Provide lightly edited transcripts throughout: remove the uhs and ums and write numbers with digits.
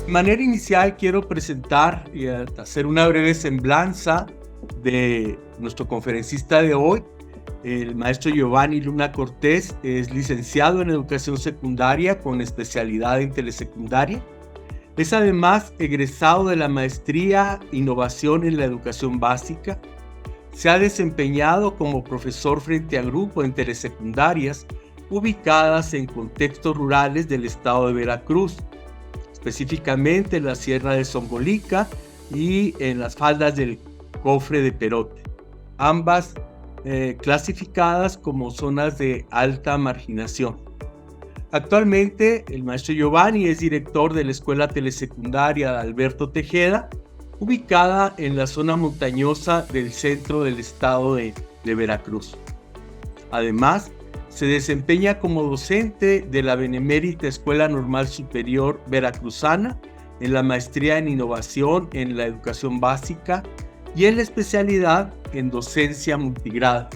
De manera inicial quiero presentar y hacer una breve semblanza de nuestro conferencista de hoy. El maestro Giovanni Luna Cortés es licenciado en Educación Secundaria con especialidad en Telesecundaria. Es además egresado de la Maestría Innovación en la Educación Básica. Se ha desempeñado como profesor frente a grupo en telesecundarias ubicadas en contextos rurales del estado de Veracruz, específicamente en la Sierra de Zongolica y en las faldas del Cofre de Perote, ambas clasificadas como zonas de alta marginación. Actualmente, el maestro Giovanni es director de la Escuela Telesecundaria Alberto Tejeda, ubicada en la zona montañosa del centro del estado de Veracruz. Además, se desempeña como docente de la Benemérita Escuela Normal Superior Veracruzana en la Maestría en Innovación en la Educación Básica y en la especialidad en Docencia Multigrado.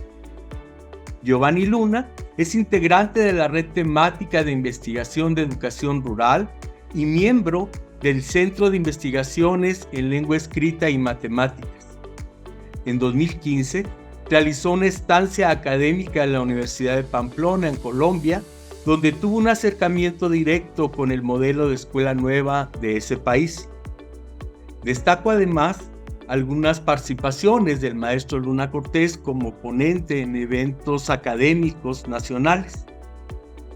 Giovanni Luna es integrante de la Red Temática de Investigación de Educación Rural y miembro del Centro de Investigaciones en Lengua Escrita y Matemáticas. En 2015, realizó una estancia académica en la Universidad de Pamplona, en Colombia, donde tuvo un acercamiento directo con el modelo de escuela nueva de ese país. Destaco además algunas participaciones del maestro Luna Cortés como ponente en eventos académicos nacionales.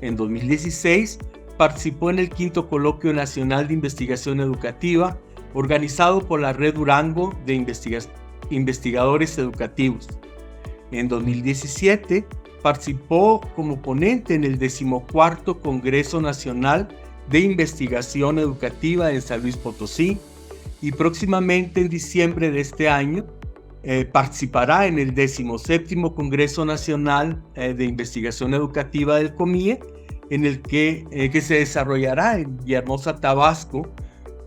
En 2016, participó en el quinto Coloquio Nacional de Investigación Educativa, organizado por la Red Durango de Investigadores Educativos. En 2017, participó como ponente en el 14º Congreso Nacional de Investigación Educativa en San Luis Potosí y próximamente en diciembre de este año participará en el 17º Congreso Nacional de Investigación Educativa del COMIE, en el que se desarrollará en Villahermosa, Tabasco,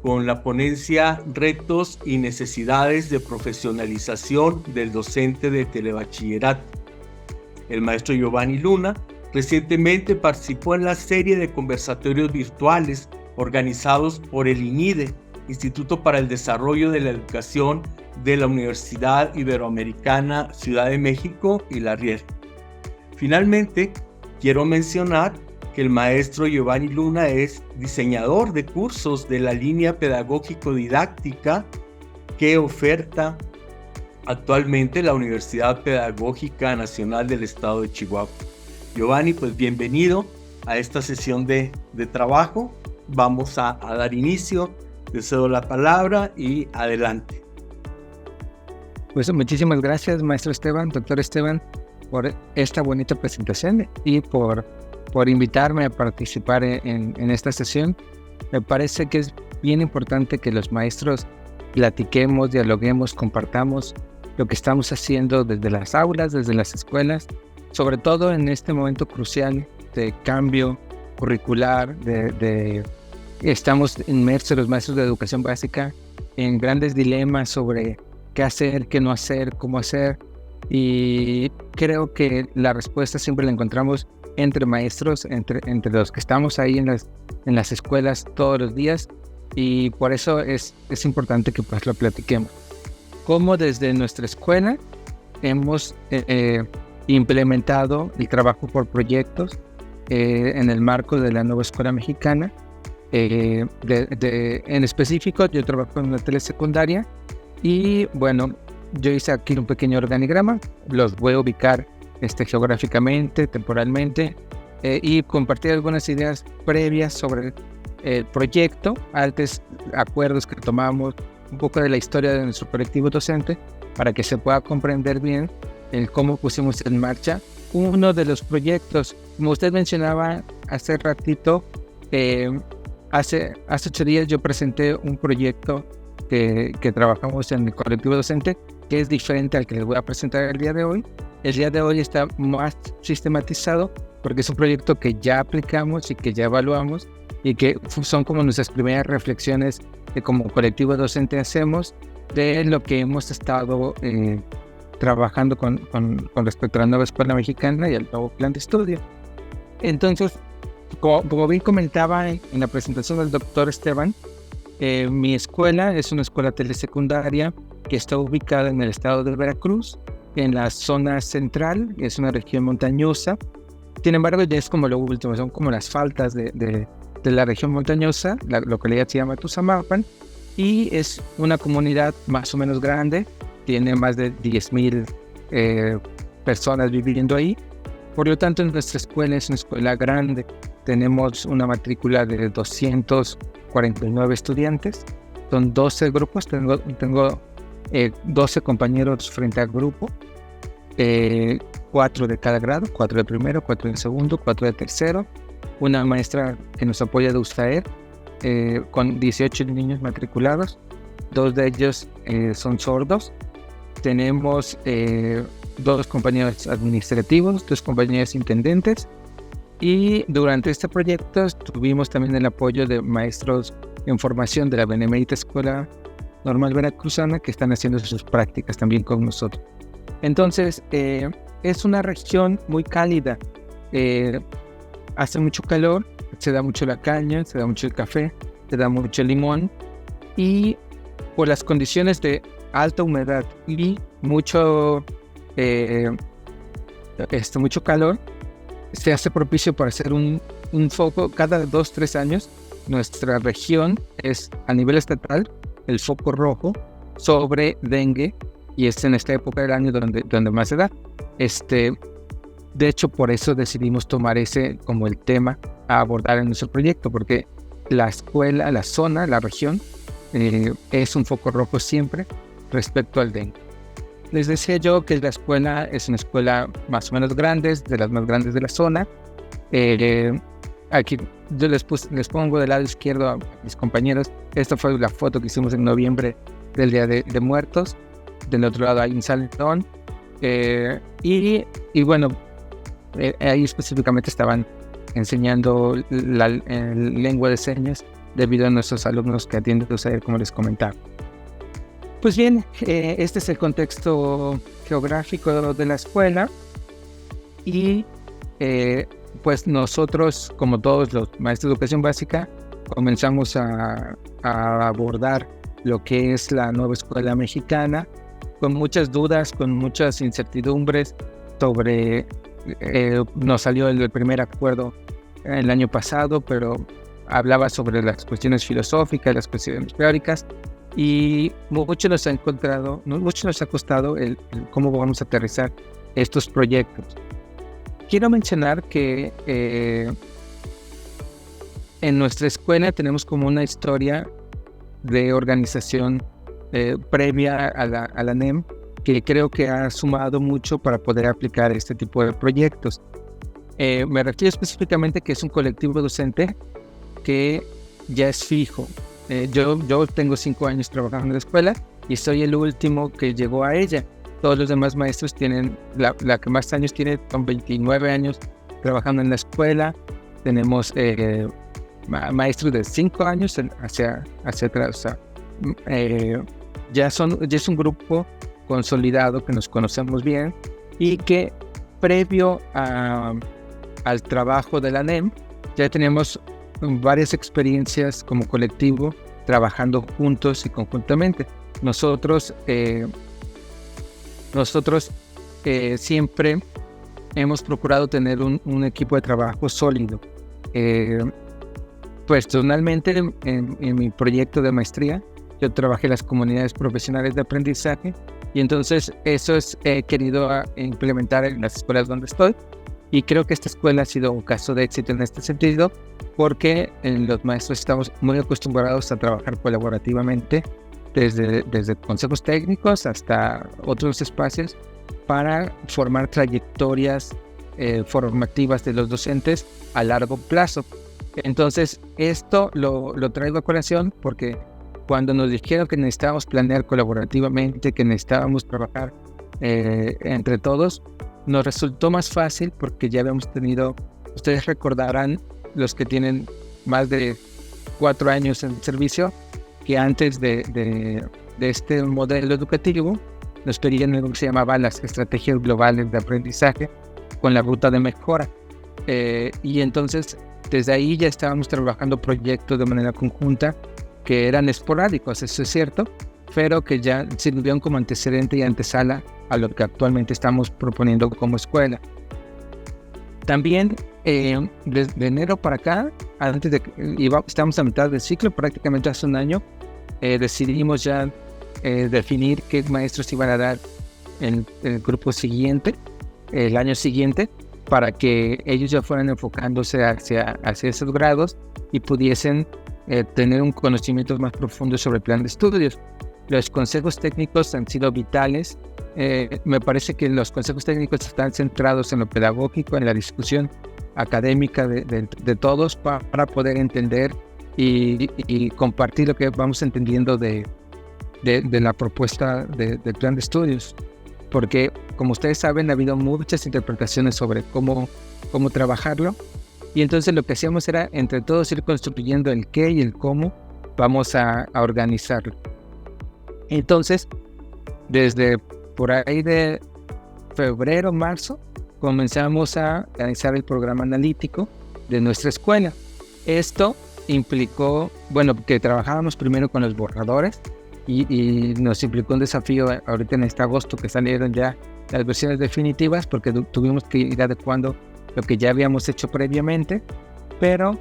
con la ponencia Retos y Necesidades de Profesionalización del Docente de Telebachillerato. El maestro Giovanni Luna recientemente participó en la serie de conversatorios virtuales organizados por el INIDE, Instituto para el Desarrollo de la Educación de la Universidad Iberoamericana Ciudad de México y la RIER. Finalmente, quiero mencionar que el maestro Giovanni Luna es diseñador de cursos de la línea pedagógico-didáctica que oferta actualmente la Universidad Pedagógica Nacional del Estado de Chihuahua. Giovanni, pues bienvenido a esta sesión de trabajo. Vamos a dar inicio. Te cedo la palabra y adelante. Pues muchísimas gracias, maestro Esteban, doctor Esteban, por esta bonita presentación y por invitarme a participar en esta sesión. Me parece que es bien importante que los maestros platiquemos, dialoguemos, compartamos lo que estamos haciendo desde las aulas, desde las escuelas, sobre todo en este momento crucial de cambio curricular, estamos inmersos los maestros de educación básica en grandes dilemas sobre qué hacer, qué no hacer, cómo hacer, y creo que la respuesta siempre la encontramos entre maestros, entre los que estamos ahí en las escuelas todos los días, y por eso es importante que pues lo platiquemos. Cómo desde nuestra escuela hemos implementado el trabajo por proyectos en el marco de la nueva escuela mexicana. En específico, yo trabajo en una telesecundaria y bueno, yo hice aquí un pequeño organigrama, los voy a ubicar geográficamente, temporalmente, y compartir algunas ideas previas sobre el proyecto, antes acuerdos que tomamos, un poco de la historia de nuestro colectivo docente, para que se pueda comprender bien el cómo pusimos en marcha uno de los proyectos. Como usted mencionaba hace ratito, hace 8 días yo presenté un proyecto que trabajamos en el colectivo docente, que es diferente al que les voy a presentar el día de hoy. El día de hoy está más sistematizado porque es un proyecto que ya aplicamos y que ya evaluamos y que son como nuestras primeras reflexiones que como colectivo docente hacemos de lo que hemos estado trabajando con respecto a la nueva escuela mexicana y al nuevo plan de estudio. Entonces, como bien comentaba en la presentación del doctor Esteban, Mi escuela es una escuela telesecundaria que está ubicada en el estado de Veracruz, en la zona central, es una región montañosa. Sin embargo, ya es como lo último, son como las faltas de la región montañosa. La localidad se llama Tuzamapan y es una comunidad más o menos grande, tiene más de 10,000 personas viviendo ahí. Por lo tanto, nuestra escuela es una escuela grande. Tenemos una matrícula de 249 estudiantes. Son 12 grupos. Tengo 12 compañeros frente al grupo. 4 de cada grado, 4 de primero, 4 de segundo, 4 de tercero. Una maestra que nos apoya de USAER, con 18 niños matriculados. 2 de ellos son sordos. Tenemos 2 compañeros administrativos, 2 compañeros intendentes, y durante este proyecto tuvimos también el apoyo de maestros en formación de la Benemérita Escuela Normal Veracruzana que están haciendo sus prácticas también con nosotros. Entonces, es una región muy cálida, hace mucho calor, se da mucho la caña, se da mucho el café, se da mucho el limón, y por las condiciones de alta humedad y mucho calor, se hace propicio para hacer un foco cada 2-3 años. Nuestra región es a nivel estatal el foco rojo sobre dengue, y es en esta época del año donde más se da. De hecho, por eso decidimos tomar ese como el tema a abordar en nuestro proyecto, porque la escuela, la zona, la región es un foco rojo siempre respecto al dengue. Les decía yo que la escuela es una escuela más o menos grande, de las más grandes de la zona. Aquí yo les pongo del lado izquierdo a mis compañeros. Esta fue la foto que hicimos en noviembre del Día de Muertos. Del otro lado hay un salón. Y bueno, ahí específicamente estaban enseñando la lengua de señas debido a nuestros alumnos que atienden USAER, como les comentaba. Pues bien, este es el contexto geográfico de la escuela, y pues nosotros, como todos los maestros de educación básica, comenzamos a abordar lo que es la nueva escuela mexicana, con muchas dudas, con muchas incertidumbres sobre, nos salió el primer acuerdo el año pasado, pero hablaba sobre las cuestiones filosóficas, las cuestiones teóricas, y mucho nos ha costado el cómo vamos a aterrizar estos proyectos. Quiero mencionar que en nuestra escuela tenemos como una historia de organización previa a la NEM, que creo que ha sumado mucho para poder aplicar este tipo de proyectos. Me refiero específicamente que es un colectivo docente que ya es fijo. Yo tengo 5 años trabajando en la escuela y soy el último que llegó a ella. Todos los demás maestros tienen, la que más años tiene son 29 años trabajando en la escuela. Tenemos maestros de 5 años hacia atrás. O sea, ya es un grupo consolidado que nos conocemos bien y que previo al trabajo de la NEM ya tenemos varias experiencias como colectivo trabajando juntos y conjuntamente. Nosotros siempre hemos procurado tener un equipo de trabajo sólido. Personalmente, en mi proyecto de maestría, yo trabajé en las comunidades profesionales de aprendizaje, y entonces eso he querido implementar en las escuelas donde estoy, y creo que esta escuela ha sido un caso de éxito en este sentido, porque los maestros estamos muy acostumbrados a trabajar colaborativamente, desde consejos técnicos hasta otros espacios, para formar trayectorias formativas de los docentes a largo plazo. Entonces, esto lo traigo a colación porque cuando nos dijeron que necesitábamos planear colaborativamente, que necesitábamos trabajar entre todos, nos resultó más fácil porque ya habíamos tenido, ustedes recordarán, los que tienen más de 4 años en servicio, que antes de este modelo educativo nos pedían algo que se llamaba las estrategias globales de aprendizaje con la ruta de mejora. Y entonces desde ahí ya estábamos trabajando proyectos de manera conjunta que eran esporádicos, eso es cierto, pero que ya sirvieron como antecedente y antesala a lo que actualmente estamos proponiendo como escuela. También desde enero para acá, estamos a mitad del ciclo, prácticamente hace un año, decidimos ya definir qué maestros iban a dar en el grupo siguiente, el año siguiente, para que ellos ya fueran enfocándose hacia esos grados y pudiesen tener un conocimiento más profundo sobre el plan de estudios. Los consejos técnicos han sido vitales. Me parece que los consejos técnicos están centrados en lo pedagógico, en la discusión académica de todos para poder entender y compartir lo que vamos entendiendo de la propuesta del plan de estudios. Porque, como ustedes saben, ha habido muchas interpretaciones sobre cómo trabajarlo. Y entonces lo que hacíamos era, entre todos, ir construyendo el qué y el cómo vamos a organizarlo. Entonces, desde por ahí de febrero, marzo, comenzamos a realizar el programa analítico de nuestra escuela. Esto implicó, que trabajábamos primero con los borradores y nos implicó un desafío ahorita en este agosto que salieron ya las versiones definitivas, porque tuvimos que ir adecuando lo que ya habíamos hecho previamente, pero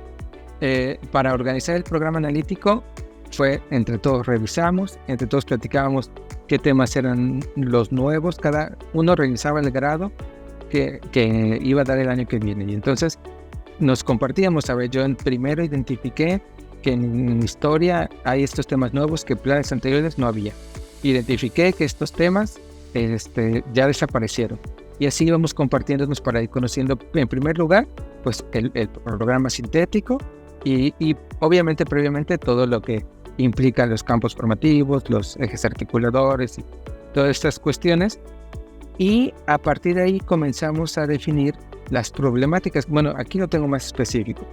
para organizar el programa analítico fue entre todos revisamos, entre todos platicábamos qué temas eran los nuevos, cada uno revisaba el grado que iba a dar el año que viene, y entonces nos compartíamos. A ver, yo primero identifiqué que en historia hay estos temas nuevos que planes anteriores no había. Identifiqué que estos temas ya desaparecieron, y así íbamos compartiéndonos para ir conociendo, en primer lugar, pues el programa sintético y obviamente previamente todo lo que implica los campos formativos, los ejes articuladores y todas estas cuestiones. Y a partir de ahí comenzamos a definir las problemáticas. Bueno, aquí lo tengo más específico.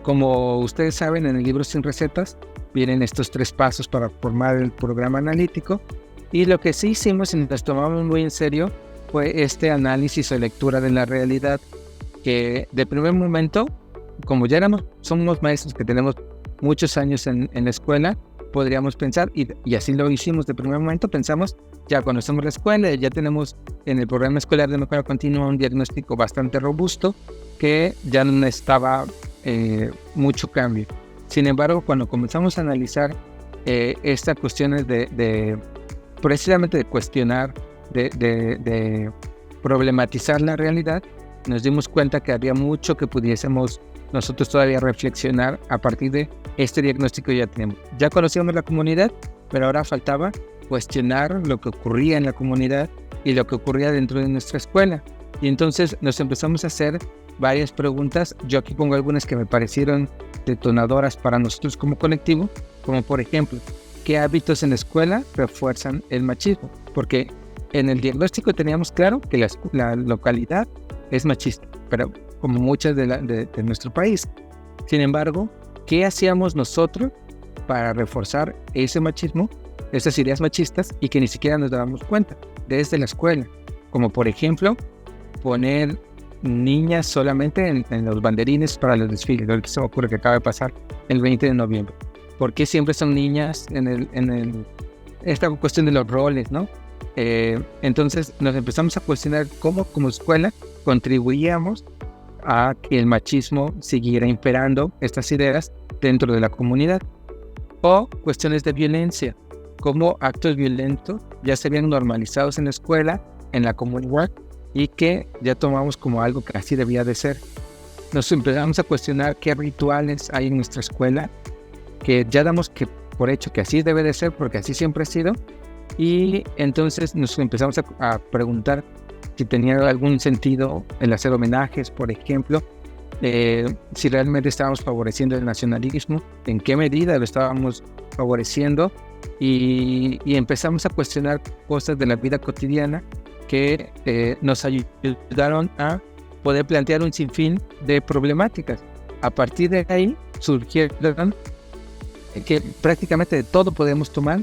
Como ustedes saben, en el libro Sin Recetas vienen estos 3 pasos para formar el programa analítico, y lo que sí hicimos y nos tomamos muy en serio fue este análisis o lectura de la realidad, que de primer momento, como ya somos maestros que tenemos muchos años en la escuela, podríamos pensar, y así lo hicimos de primer momento, pensamos, ya conocemos la escuela, ya tenemos en el programa escolar de mejora continua un diagnóstico bastante robusto, que ya no necesitaba mucho cambio. Sin embargo, cuando comenzamos a analizar estas cuestiones precisamente de cuestionar, de problematizar la realidad, nos dimos cuenta que había mucho que pudiésemos nosotros todavía reflexionar a partir de este diagnóstico que ya tenemos. Ya conocíamos la comunidad, pero ahora faltaba cuestionar lo que ocurría en la comunidad y lo que ocurría dentro de nuestra escuela. Y entonces nos empezamos a hacer varias preguntas. Yo aquí pongo algunas que me parecieron detonadoras para nosotros como colectivo, como por ejemplo, ¿qué hábitos en la escuela refuerzan el machismo? Porque en el diagnóstico teníamos claro que la localidad es machista, pero como muchas de nuestro país. Sin embargo, ¿qué hacíamos nosotros para reforzar ese machismo, esas ideas machistas, y que ni siquiera nos dábamos cuenta desde la escuela? Como por ejemplo, poner niñas solamente en los banderines para los desfiles. Lo que se me ocurre que acaba de pasar el 20 de noviembre. ¿Por qué siempre son niñas en esta cuestión de los roles, ¿no? Entonces nos empezamos a cuestionar cómo como escuela contribuíamos a que el machismo siguiera imperando estas ideas dentro de la comunidad. O cuestiones de violencia, como actos violentos ya se habían normalizados en la escuela, en la comunidad, y que ya tomamos como algo que así debía de ser. Nos empezamos a cuestionar qué rituales hay en nuestra escuela, que ya damos por hecho que así debe de ser porque así siempre ha sido, y entonces nos empezamos a preguntar si tenía algún sentido el hacer homenajes, por ejemplo, si realmente estábamos favoreciendo el nacionalismo, en qué medida lo estábamos favoreciendo, y empezamos a cuestionar cosas de la vida cotidiana que nos ayudaron a poder plantear un sinfín de problemáticas. A partir de ahí surgieron que prácticamente de todo podemos tomar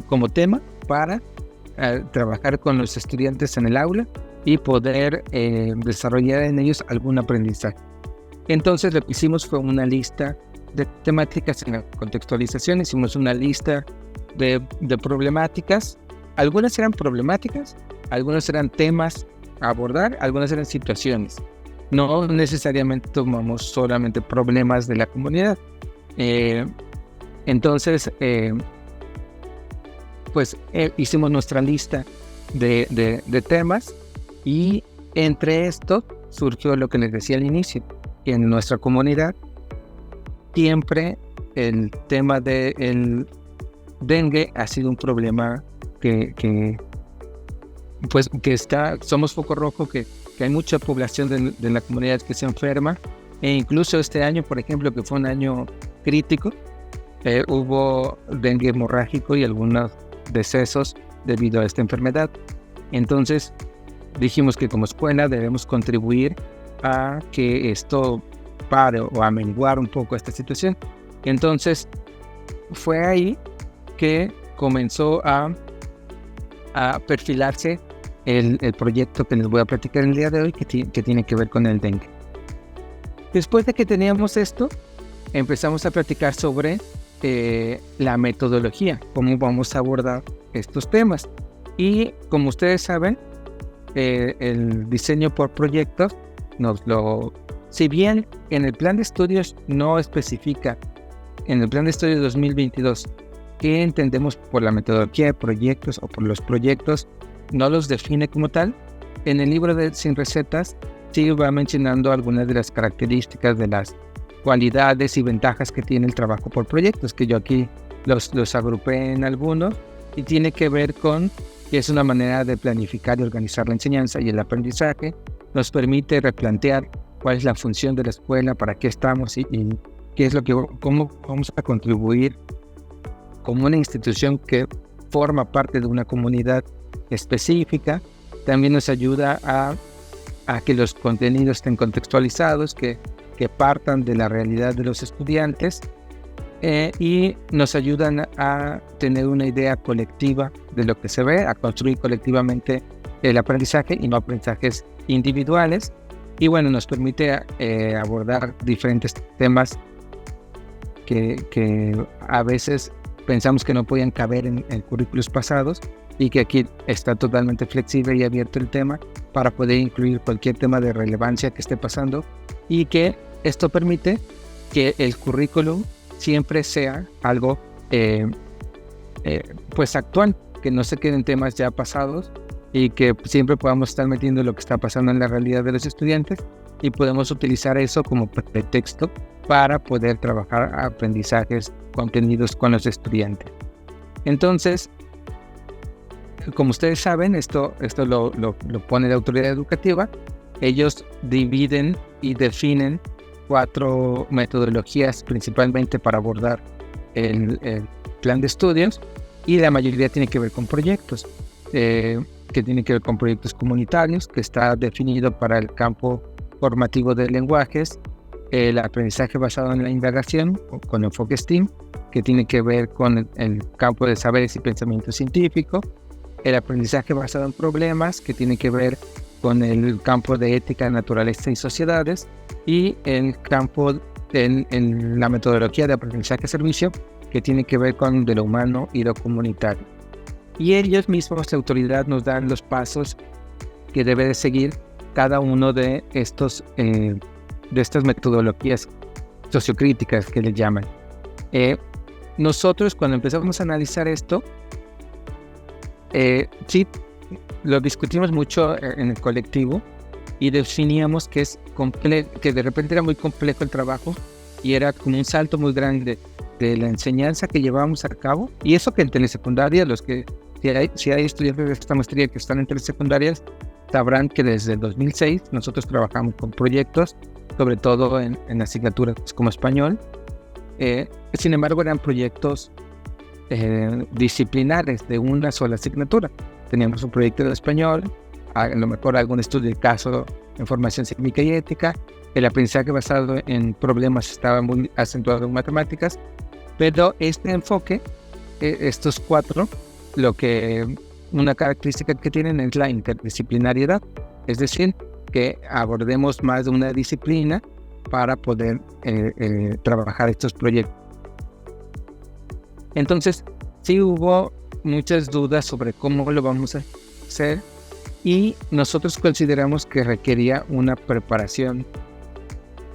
como tema para trabajar con los estudiantes en el aula y poder desarrollar en ellos algún aprendizaje. Entonces lo que hicimos fue una lista de temáticas en la contextualización. Hicimos una lista de problemáticas. Algunas eran problemáticas, algunas eran temas a abordar, algunas eran situaciones. No necesariamente tomamos solamente problemas de la comunidad. Entonces, hicimos nuestra lista de temas, y entre esto surgió lo que les decía al inicio. En nuestra comunidad siempre el tema del dengue ha sido un problema que somos foco rojo, que hay mucha población de la comunidad que se enferma, e incluso este año, por ejemplo, que fue un año crítico, hubo dengue hemorrágico y algunos decesos debido a esta enfermedad. Entonces dijimos que como escuela debemos contribuir a que esto pare o amenguar un poco esta situación. Entonces fue ahí que comenzó a perfilarse el proyecto que les voy a platicar el día de hoy, que tiene que ver con el dengue. Después de que teníamos esto, empezamos a platicar sobre la metodología, cómo vamos a abordar estos temas. Y como ustedes saben, el diseño por proyectos si bien en el plan de estudios no especifica, en el plan de estudios 2022, qué entendemos por la metodología de proyectos o por los proyectos, no los define como tal. En el libro de Sin Recetas sí va mencionando algunas de las características, de las cualidades y ventajas que tiene el trabajo por proyectos, que yo aquí los agrupé en algunos, y tiene que ver con que es una manera de planificar y organizar la enseñanza y el aprendizaje. Nos permite replantear cuál es la función de la escuela, para qué estamos y qué es cómo vamos a contribuir como una institución que forma parte de una comunidad específica. También nos ayuda a que los contenidos estén contextualizados, que partan de la realidad de los estudiantes, y nos ayudan a tener una idea colectiva de lo que se ve, a construir colectivamente el aprendizaje y no aprendizajes individuales. Y bueno, nos permite abordar diferentes temas que a veces pensamos que no podían caber en currículos pasados, y que aquí está totalmente flexible y abierto el tema para poder incluir cualquier tema de relevancia que esté pasando, y que esto permite que el currículum siempre sea algo actual, que no se queden temas ya pasados, y que siempre podamos estar metiendo lo que está pasando en la realidad de los estudiantes, y podemos utilizar eso como pretexto para poder trabajar aprendizajes, contenidos con los estudiantes. Entonces, como ustedes saben, esto lo pone la autoridad educativa. Ellos dividen y definen 4 metodologías principalmente para abordar el plan de estudios, y la mayoría tiene que ver con proyectos, que tiene que ver con proyectos comunitarios, que está definido para el campo formativo de lenguajes, el aprendizaje basado en la indagación con enfoque STEAM, que tiene que ver con el campo de saberes y pensamiento científico, el aprendizaje basado en problemas, que tiene que ver con el campo de ética, naturaleza y sociedades, y el campo en la metodología de aprendizaje servicio, que tiene que ver con de lo humano y lo comunitario. Y ellos mismos, la autoridad, nos dan los pasos que debe de seguir cada uno de estas metodologías sociocríticas que le llaman. Nosotros, cuando empezamos a analizar esto, sí, lo discutimos mucho en el colectivo, y definíamos que de repente era muy complejo el trabajo, y era como un salto muy grande de la enseñanza que llevábamos a cabo. Y eso que en telesecundaria, si hay estudiantes de esta maestría que están en telesecundarias, sabrán que desde el 2006 nosotros trabajamos con proyectos, sobre todo en asignaturas como español. Sin embargo, eran proyectos disciplinares de una sola asignatura. Teníamos un proyecto de español, a lo mejor algún estudio de caso en formación cívica y ética. El aprendizaje basado en problemas estaba muy acentuado en matemáticas, pero este enfoque, estos 4, una característica que tienen es la interdisciplinariedad, es decir, que abordemos más de una disciplina para poder trabajar estos proyectos. Entonces, sí hubo muchas dudas sobre cómo lo vamos a hacer y nosotros consideramos que requería una preparación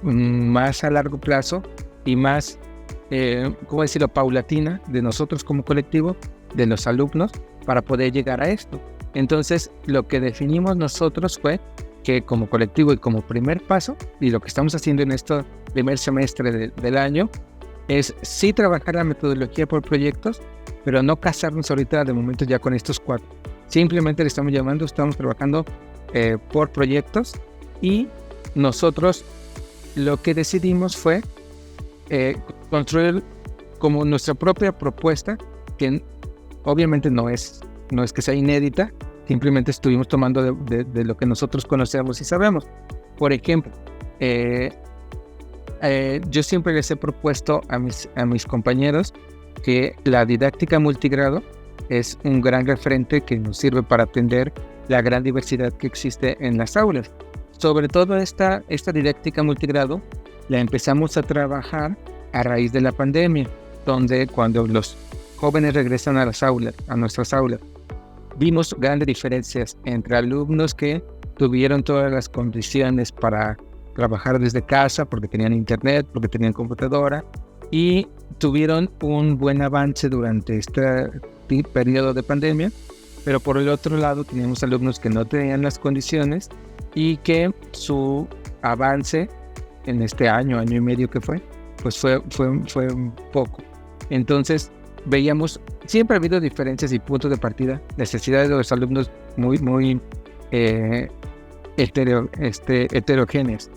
más a largo plazo y más, ¿cómo decirlo?, paulatina de nosotros como colectivo, de los alumnos, para poder llegar a esto. Entonces, lo que definimos nosotros fue que como colectivo y como primer paso, y lo que estamos haciendo en este primer semestre del año, es sí trabajar la metodología por proyectos, pero no casarnos ahorita de momento ya con estos 4. Simplemente le estamos trabajando por proyectos, y nosotros lo que decidimos fue construir como nuestra propia propuesta, que obviamente no es que sea inédita, simplemente estuvimos tomando de lo que nosotros conocemos y sabemos. Por ejemplo, yo siempre les he propuesto a mis compañeros que la didáctica multigrado es un gran referente que nos sirve para atender la gran diversidad que existe en las aulas. Sobre todo esta didáctica multigrado la empezamos a trabajar a raíz de la pandemia, donde cuando los jóvenes regresan a las aulas, a nuestras aulas, vimos grandes diferencias entre alumnos que tuvieron todas las condiciones para trabajar desde casa, porque tenían internet, porque tenían computadora, y tuvieron un buen avance durante este periodo de pandemia, pero por el otro lado teníamos alumnos que no tenían las condiciones y que su avance en este año y medio que fue, pues fue un poco. Entonces veíamos, siempre ha habido diferencias y puntos de partida, necesidades de los alumnos muy heterogéneas.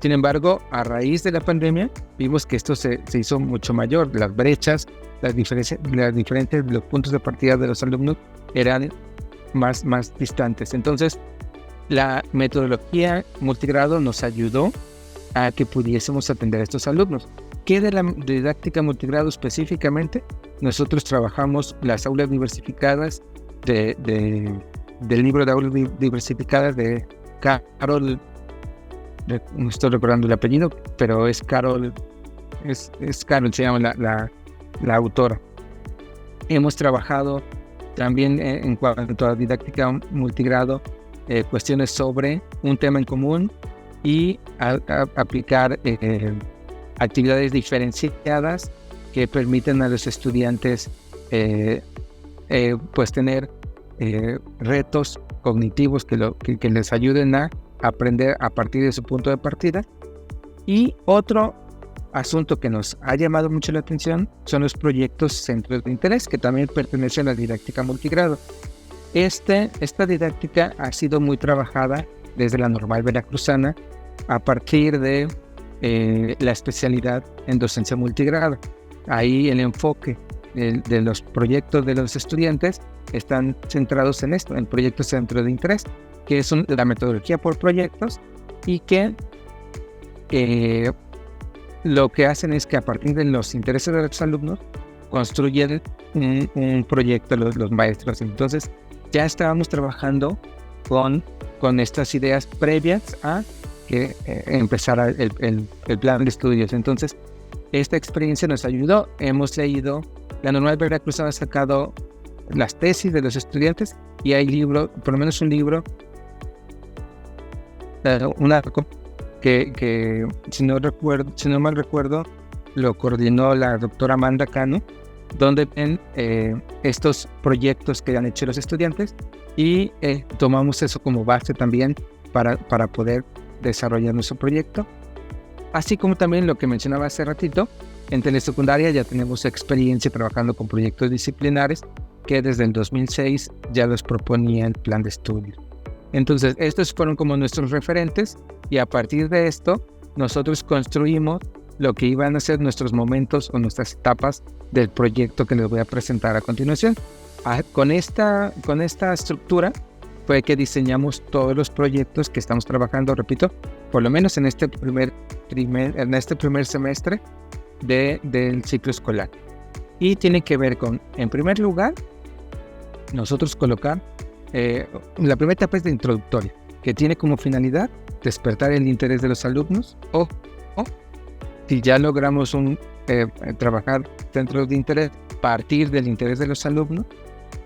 Sin embargo, a raíz de la pandemia, vimos que esto se hizo mucho mayor. Las brechas, las diferentes los puntos de partida de los alumnos eran más distantes. Entonces, la metodología multigrado nos ayudó a que pudiésemos atender a estos alumnos. ¿Qué de la didáctica multigrado específicamente? Nosotros trabajamos las aulas diversificadas del libro de aulas diversificadas de Carol. No estoy recordando el apellido, pero es Carol, es Carol, se llama la autora. Hemos trabajado también en cuanto a didáctica multigrado, cuestiones sobre un tema en común y aplicar actividades diferenciadas que permiten a los estudiantes pues tener retos cognitivos que les ayuden a aprender a partir de su punto de partida. Y otro asunto que nos ha llamado mucho la atención son los proyectos centros de interés, que también pertenecen a la didáctica multigrado. Esta didáctica ha sido muy trabajada desde la normal veracruzana a partir de la especialidad en docencia multigrado. Ahí el enfoque de los proyectos de los estudiantes están centrados en esto, en proyectos centros de interés, que es la metodología por proyectos, y que lo que hacen es que a partir de los intereses de los alumnos construyen un proyecto los maestros. Entonces ya estábamos trabajando con estas ideas previas a que empezara el plan de estudios. Entonces esta experiencia nos ayudó. Hemos leído, la Normal Veracruzana ha sacado las tesis de los estudiantes, y hay libro, por lo menos un libro, que si no mal recuerdo, lo coordinó la doctora Amanda Cano, donde ven estos proyectos que han hecho los estudiantes, y tomamos eso como base también para poder desarrollar nuestro proyecto. Así como también lo que mencionaba hace ratito, en telesecundaria ya tenemos experiencia trabajando con proyectos disciplinares que desde el 2006 ya los proponía el plan de estudio. Entonces, estos fueron como nuestros referentes, y a partir de esto, nosotros construimos lo que iban a ser nuestros momentos o nuestras etapas del proyecto que les voy a presentar a continuación. Con esta estructura fue que diseñamos todos los proyectos que estamos trabajando, repito, por lo menos en este primer semestre del ciclo escolar. Y tiene que ver con, en primer lugar, nosotros colocar, la primera etapa es de introductoria, que tiene como finalidad despertar el interés de los alumnos o si ya logramos trabajar centros de interés, partir del interés de los alumnos,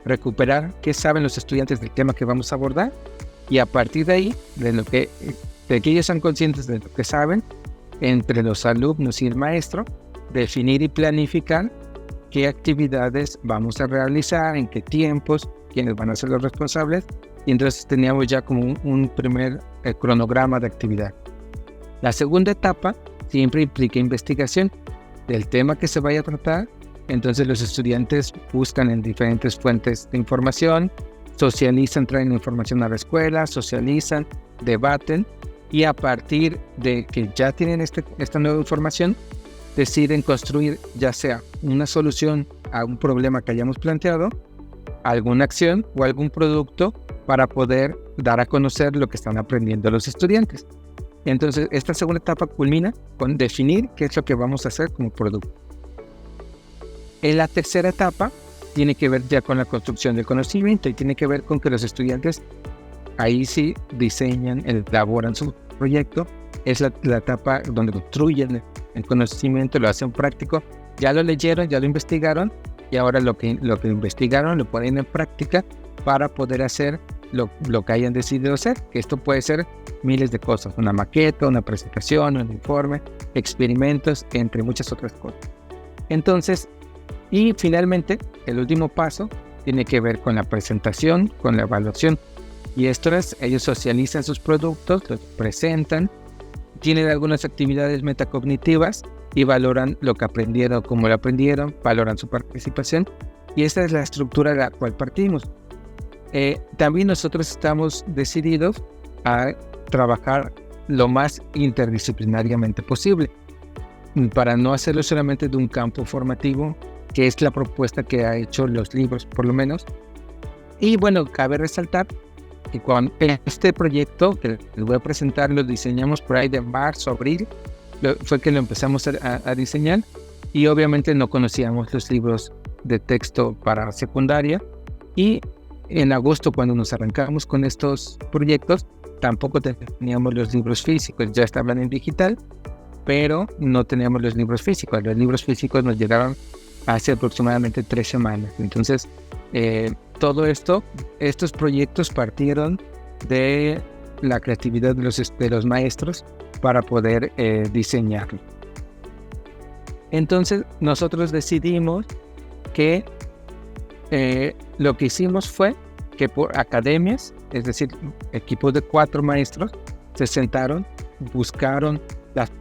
recuperar qué saben los estudiantes del tema que vamos a abordar, y a partir de ahí, de que ellos sean conscientes de lo que saben, entre los alumnos y el maestro, definir y planificar qué actividades vamos a realizar, en qué tiempos, quiénes van a ser los responsables, y entonces teníamos ya como un primer cronograma de actividad. La segunda etapa siempre implica investigación del tema que se vaya a tratar. Entonces los estudiantes buscan en diferentes fuentes de información, socializan, traen información a la escuela, socializan, debaten, y a partir de que ya tienen esta nueva información, deciden construir ya sea una solución a un problema que hayamos planteado, alguna acción o algún producto para poder dar a conocer lo que están aprendiendo los estudiantes. Entonces, esta segunda etapa culmina con definir qué es lo que vamos a hacer como producto. En la tercera etapa tiene que ver ya con la construcción del conocimiento y tiene que ver con que los estudiantes ahí sí diseñan, elaboran su proyecto. Es la etapa donde construyen el conocimiento, lo hacen práctico. Ya lo leyeron, ya lo investigaron, y ahora lo que investigaron lo ponen en práctica para poder hacer lo que hayan decidido hacer, que esto puede ser miles de cosas: una maqueta, una presentación, un informe, experimentos, entre muchas otras cosas. Entonces, y finalmente, el último paso tiene que ver con la presentación, con la evaluación. Y esto es, ellos socializan sus productos, los presentan, tienen algunas actividades metacognitivas y valoran lo que aprendieron, cómo lo aprendieron, valoran su participación. Y esta es la estructura de la cual partimos. También nosotros estamos decididos a trabajar lo más interdisciplinariamente posible, para no hacerlo solamente de un campo formativo, que es la propuesta que ha hecho los libros, por lo menos. Y bueno, cabe resaltar que con este proyecto que les voy a presentar, lo diseñamos por ahí de marzo, abril, fue que lo empezamos a diseñar, y obviamente no conocíamos los libros de texto para secundaria, y en agosto, cuando nos arrancamos con estos proyectos, tampoco teníamos los libros físicos. Ya estaban en digital, pero no teníamos los libros físicos. Los libros físicos nos llegaron hace aproximadamente 3 semanas. Entonces, todo estos proyectos partieron de la creatividad de los maestros para poder diseñarlo. Entonces, nosotros decidimos que lo que hicimos fue que por academias, es decir, equipos de 4 maestros, se sentaron, buscaron las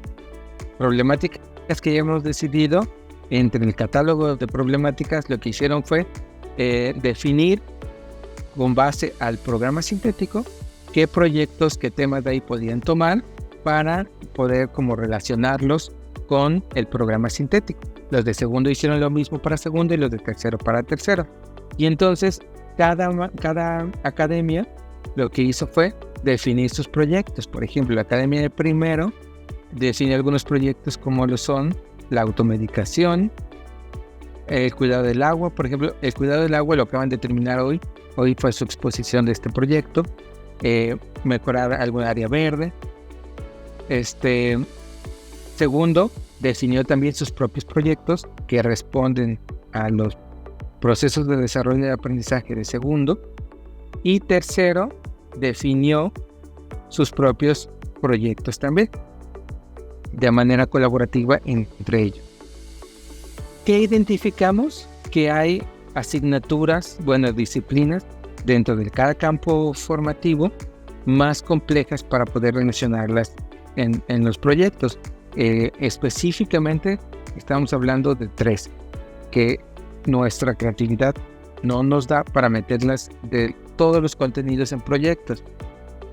problemáticas que ya hemos decidido. Entre el catálogo de problemáticas, lo que hicieron fue definir, con base al programa sintético, qué proyectos, qué temas de ahí podían tomar para poder como relacionarlos con el programa sintético. Los de segundo hicieron lo mismo para segundo y los de tercero para tercero. Y entonces cada academia lo que hizo fue definir sus proyectos. Por ejemplo, la academia de primero define algunos proyectos como lo son la automedicación, el cuidado del agua. Por ejemplo, el cuidado del agua lo acaban de terminar hoy fue su exposición de este proyecto. Mejorar alguna área verde. Segundo, definió también sus propios proyectos que responden a los procesos de desarrollo y aprendizaje de segundo. Y tercero, definió sus propios proyectos también, de manera colaborativa entre ellos. ¿Qué identificamos? Que hay asignaturas, disciplinas dentro de cada campo formativo más complejas para poder relacionarlas en los proyectos. Específicamente estamos hablando de 3 que nuestra creatividad no nos da para meterlas de todos los contenidos en proyectos.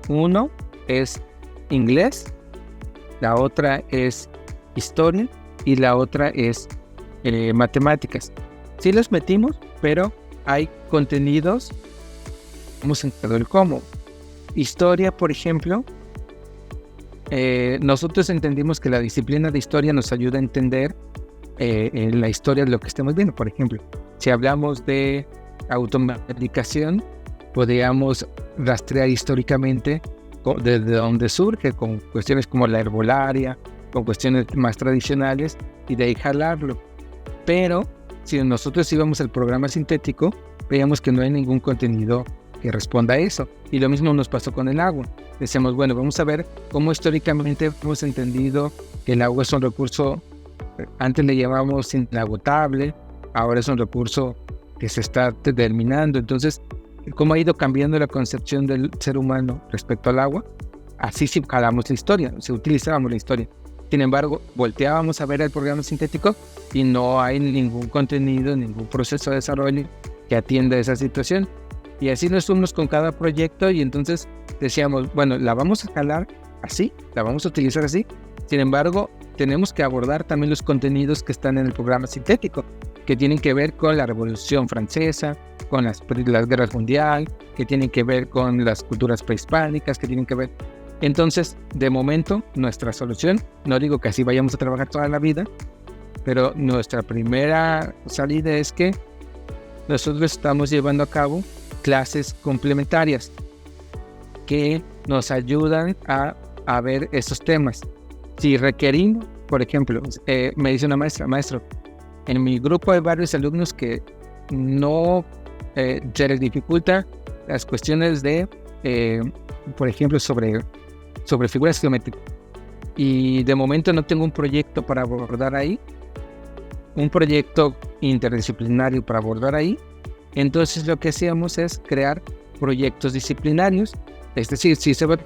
Uno es inglés, la otra es historia y la otra es matemáticas. Sí los metimos, pero hay contenidos, vamos a entender el cómo. Historia, por ejemplo, nosotros entendimos que la disciplina de historia nos ayuda a entender la historia de lo que estemos viendo. Por ejemplo, si hablamos de automedicación, podríamos rastrear históricamente desde dónde surge, con cuestiones como la herbolaria con cuestiones más tradicionales y de ahí jalarlo. Pero si nosotros íbamos al programa sintético, veíamos que no hay ningún contenido que responda a eso. Y lo mismo nos pasó con el agua. Decíamos, bueno, vamos a ver cómo históricamente hemos entendido que el agua es un recurso, antes le llamábamos inagotable, ahora es un recurso que se está terminando. Entonces, cómo ha ido cambiando la concepción del ser humano respecto al agua, así sí jalamos la historia, se utilizábamos la historia. Sin embargo, volteábamos a ver el programa sintético y no hay ningún contenido, ningún proceso de desarrollo que atienda esa situación. Y así nos fuimos con cada proyecto y entonces decíamos, bueno, la vamos a jalar así, la vamos a utilizar así. Sin embargo, tenemos que abordar también los contenidos que están en el programa sintético, que tienen que ver con la Revolución Francesa, con las guerras mundiales, que tienen que ver con las culturas prehispánicas, que tienen que ver... Entonces, de momento, nuestra solución, no digo que así vayamos a trabajar toda la vida, pero nuestra primera salida es que nosotros estamos llevando a cabo clases complementarias que nos ayudan a ver estos temas. Si requerimos, por ejemplo, me dice una maestro, en mi grupo hay varios alumnos que no se les dificulta las cuestiones de, por ejemplo, sobre figuras geométricas. Y de momento no tengo un proyecto para abordar ahí, un proyecto interdisciplinario para abordar ahí. Entonces lo que hacíamos es crear proyectos disciplinarios, es decir, sí se va a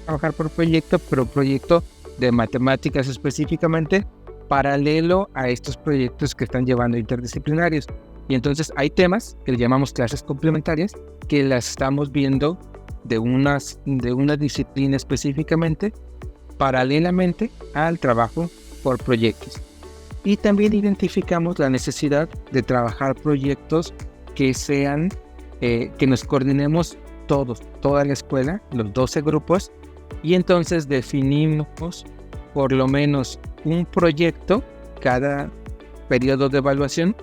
trabajar por proyecto, pero proyecto de matemáticas específicamente, paralelo a estos proyectos que están llevando interdisciplinarios. Y entonces hay temas que le llamamos clases complementarias, que las estamos viendo de una disciplina específicamente, paralelamente al trabajo por proyectos. Y también identificamos la necesidad de trabajar proyectos que sean, que nos coordinemos toda la escuela, los 12 grupos, y entonces definimos por lo menos un proyecto cada periodo de evaluación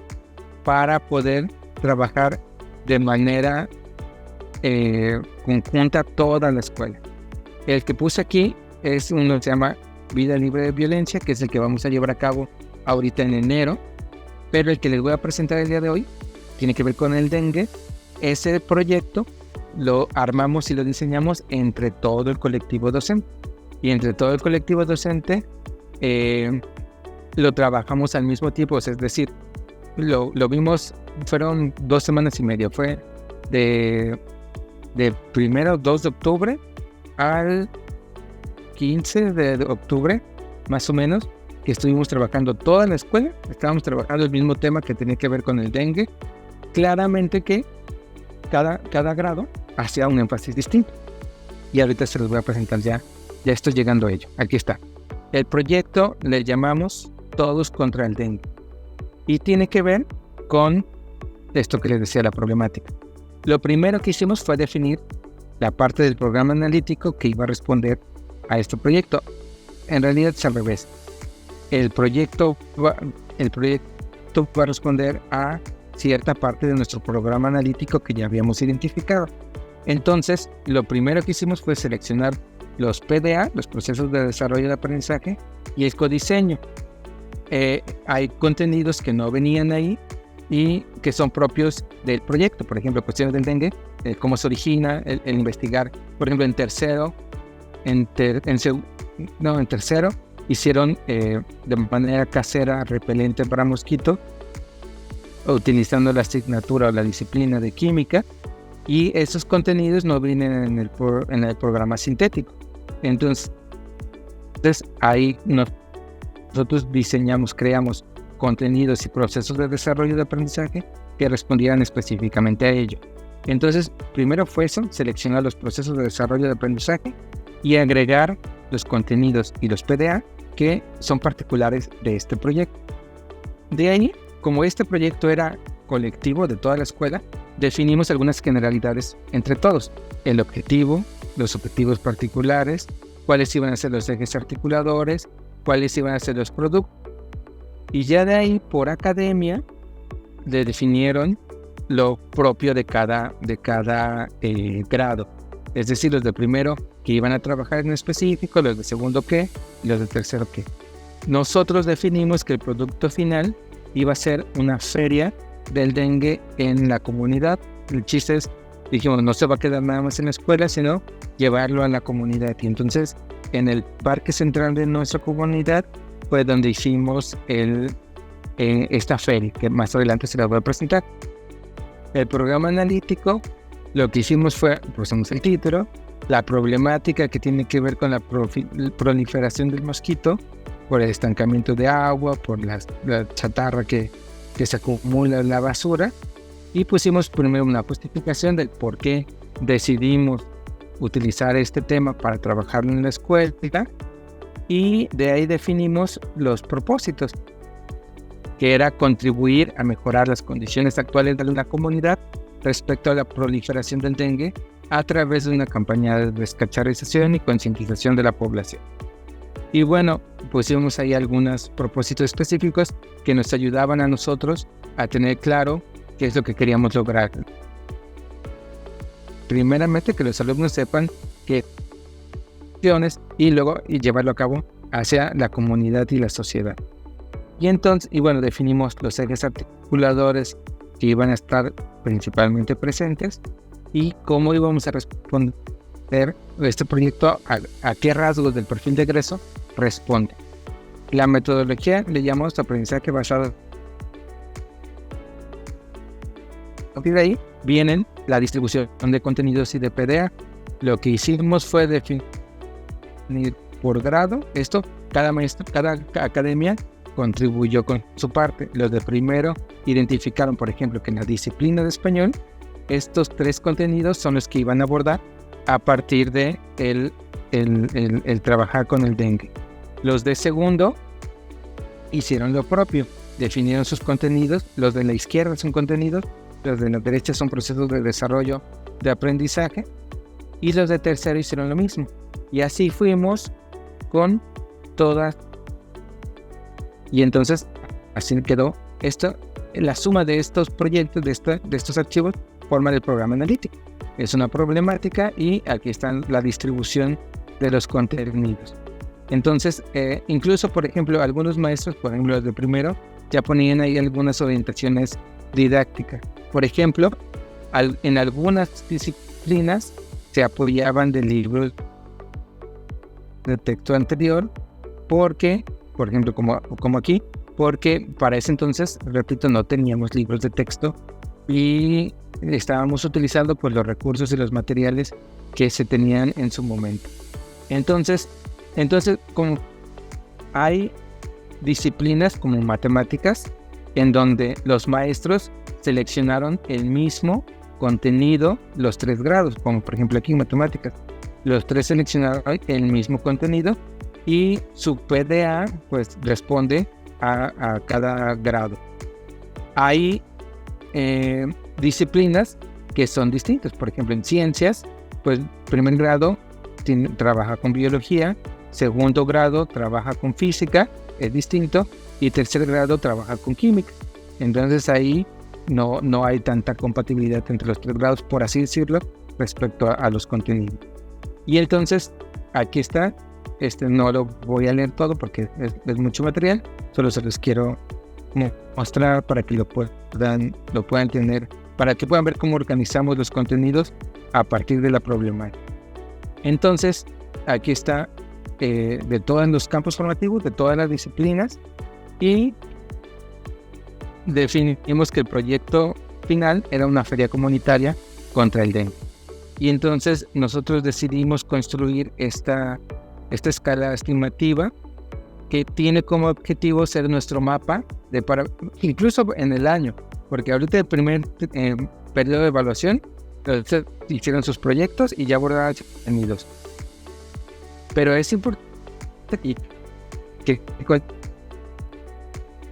para poder trabajar de manera conjunta toda la escuela. El que puse aquí es uno que se llama Vida Libre de Violencia, que es el que vamos a llevar a cabo ahorita en enero, pero el que les voy a presentar el día de hoy tiene que ver con el dengue. Ese proyecto lo armamos y lo diseñamos entre todo el colectivo docente, y entre todo el colectivo docente lo trabajamos al mismo tiempo, es decir, lo vimos, fueron 2 semanas y media, fue de primero 2 de octubre al 15 de octubre, más o menos, que estuvimos trabajando toda la escuela, estábamos trabajando el mismo tema que tenía que ver con el dengue. Claramente que cada grado hacía un énfasis distinto. Y ahorita se los voy a presentar ya estoy llegando a ello. Aquí está. El proyecto le llamamos Todos contra el Dengue. Y tiene que ver con esto que les decía, la problemática. Lo primero que hicimos fue definir la parte del programa analítico que iba a responder a este proyecto. En realidad es al revés. El proyecto va a responder a cierta parte de nuestro programa analítico que ya habíamos identificado. Entonces, lo primero que hicimos fue seleccionar los PDA, los procesos de desarrollo de aprendizaje, y el codiseño. Hay contenidos que no venían ahí y que son propios del proyecto. Por ejemplo, cuestiones del dengue, cómo se origina, el investigar. Por ejemplo, en tercero hicieron de manera casera repelente para mosquito, utilizando la asignatura o la disciplina de química, y esos contenidos no vienen en el programa sintético. Entonces ahí nosotros creamos contenidos y procesos de desarrollo de aprendizaje que respondieran específicamente a ello. Entonces, primero fue eso, seleccionar los procesos de desarrollo de aprendizaje y agregar los contenidos y los PDA que son particulares de este proyecto. De ahí, como este proyecto era colectivo de toda la escuela, definimos algunas generalidades entre todos. El objetivo, los objetivos particulares, cuáles iban a ser los ejes articuladores, cuáles iban a ser los productos. Y ya de ahí, por academia, le definieron lo propio de cada grado. Es decir, los de primero que iban a trabajar en específico, los de segundo qué y los de tercero qué. Nosotros definimos que el producto final iba a ser una feria del dengue en la comunidad. El chiste es, dijimos, no se va a quedar nada más en la escuela, sino llevarlo a la comunidad. Y entonces, en el parque central de nuestra comunidad fue donde hicimos esta feria, que más adelante se la voy a presentar. El programa analítico, lo que hicimos fue, pusimos el título, la problemática que tiene que ver con la proliferación del mosquito, por el estancamiento de agua, por la chatarra que se acumula en la basura, y pusimos primero una justificación del por qué decidimos utilizar este tema para trabajarlo en la escuela, y de ahí definimos los propósitos, que era contribuir a mejorar las condiciones actuales de la comunidad respecto a la proliferación del dengue a través de una campaña de descacharrización y concientización de la población. Y bueno, pusimos ahí algunos propósitos específicos que nos ayudaban a nosotros a tener claro qué es lo que queríamos lograr. Primeramente, que los alumnos sepan qué acciones y luego llevarlo a cabo hacia la comunidad y la sociedad. Y bueno, definimos los ejes articuladores que iban a estar principalmente presentes y cómo íbamos a responder este proyecto, a qué rasgos del perfil de egreso responde. La metodología le llamamos aprendizaje basado. A partir de ahí vienen la distribución de contenidos y de PDA. Lo que hicimos fue definir por grado. Esto, cada maestro, cada academia contribuyó con su parte. Los de primero identificaron, por ejemplo, que en la disciplina de español, estos 3 contenidos son los que iban a abordar a partir de el trabajar con el dengue. Los de segundo hicieron lo propio, definieron sus contenidos. Los de la izquierda son contenidos, los de la derecha son procesos de desarrollo de aprendizaje, y los de tercero hicieron lo mismo. Y así fuimos con todas. Y entonces así quedó esto. La suma de estos proyectos, de estos archivos, forma el programa analítico. Es una problemática y aquí está la distribución de los contenidos. Entonces, incluso, por ejemplo, algunos maestros, por ejemplo, los de primero, ya ponían ahí algunas orientaciones didácticas. Por ejemplo, en algunas disciplinas se apoyaban de libros de texto anterior, porque, por ejemplo, como aquí, porque para ese entonces, repito, no teníamos libros de texto y estábamos utilizando pues los recursos y los materiales que se tenían en su momento. Entonces como hay disciplinas como matemáticas en donde los maestros seleccionaron el mismo contenido, los 3 grados, como por ejemplo aquí en matemáticas, los 3 seleccionaron el mismo contenido y su PDA pues responde a cada grado. Hay disciplinas que son distintas. Por ejemplo, en ciencias, pues primer grado trabaja con biología, segundo grado trabaja con física, es distinto, y tercer grado trabaja con química. Entonces ahí no hay tanta compatibilidad entre los 3 grados, por así decirlo, respecto a los contenidos. Y entonces aquí está. No lo voy a leer todo porque es mucho material, solo se los quiero mostrar para que lo puedan tener, para que puedan ver cómo organizamos los contenidos a partir de la problemática. Entonces, aquí está de todos los campos formativos, de todas las disciplinas, y definimos que el proyecto final era una feria comunitaria contra el dengue. Y entonces nosotros decidimos construir esta escala estimativa que tiene como objetivo ser nuestro mapa incluso en el año, porque ahorita el primer periodo de evaluación hicieron sus proyectos y ya abordaron contenidos, pero es importante que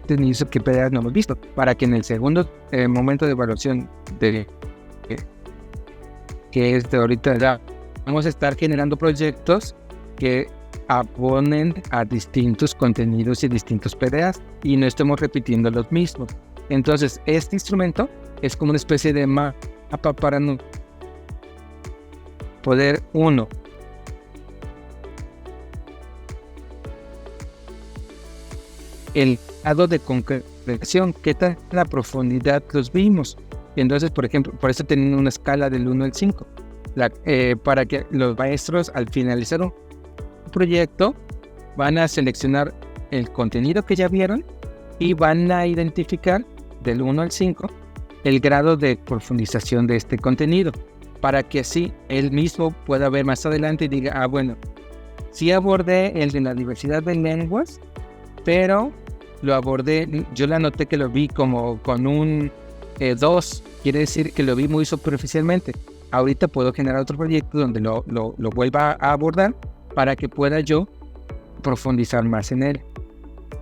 contenidos que PDA no hemos visto, para que en el segundo momento de evaluación que es de ahorita, ya vamos a estar generando proyectos que abonen a distintos contenidos y distintos PDAs y no estemos repitiendo los mismos. Entonces, este instrumento es como una especie de mapa para poder, el grado de concreción, qué tan la profundidad los vimos. Y entonces, por ejemplo, por eso tienen una escala del 1 al 5, para que los maestros al finalizar un proyecto van a seleccionar el contenido que ya vieron y van a identificar del 1 al 5 el grado de profundización de este contenido, para que así él mismo pueda ver más adelante y diga, bueno, sí abordé el de la diversidad de lenguas, pero lo abordé, yo le anoté que lo vi como con un 2, quiere decir que lo vi muy superficialmente. Ahorita puedo generar otro proyecto donde lo vuelva a abordar para que pueda yo profundizar más en él.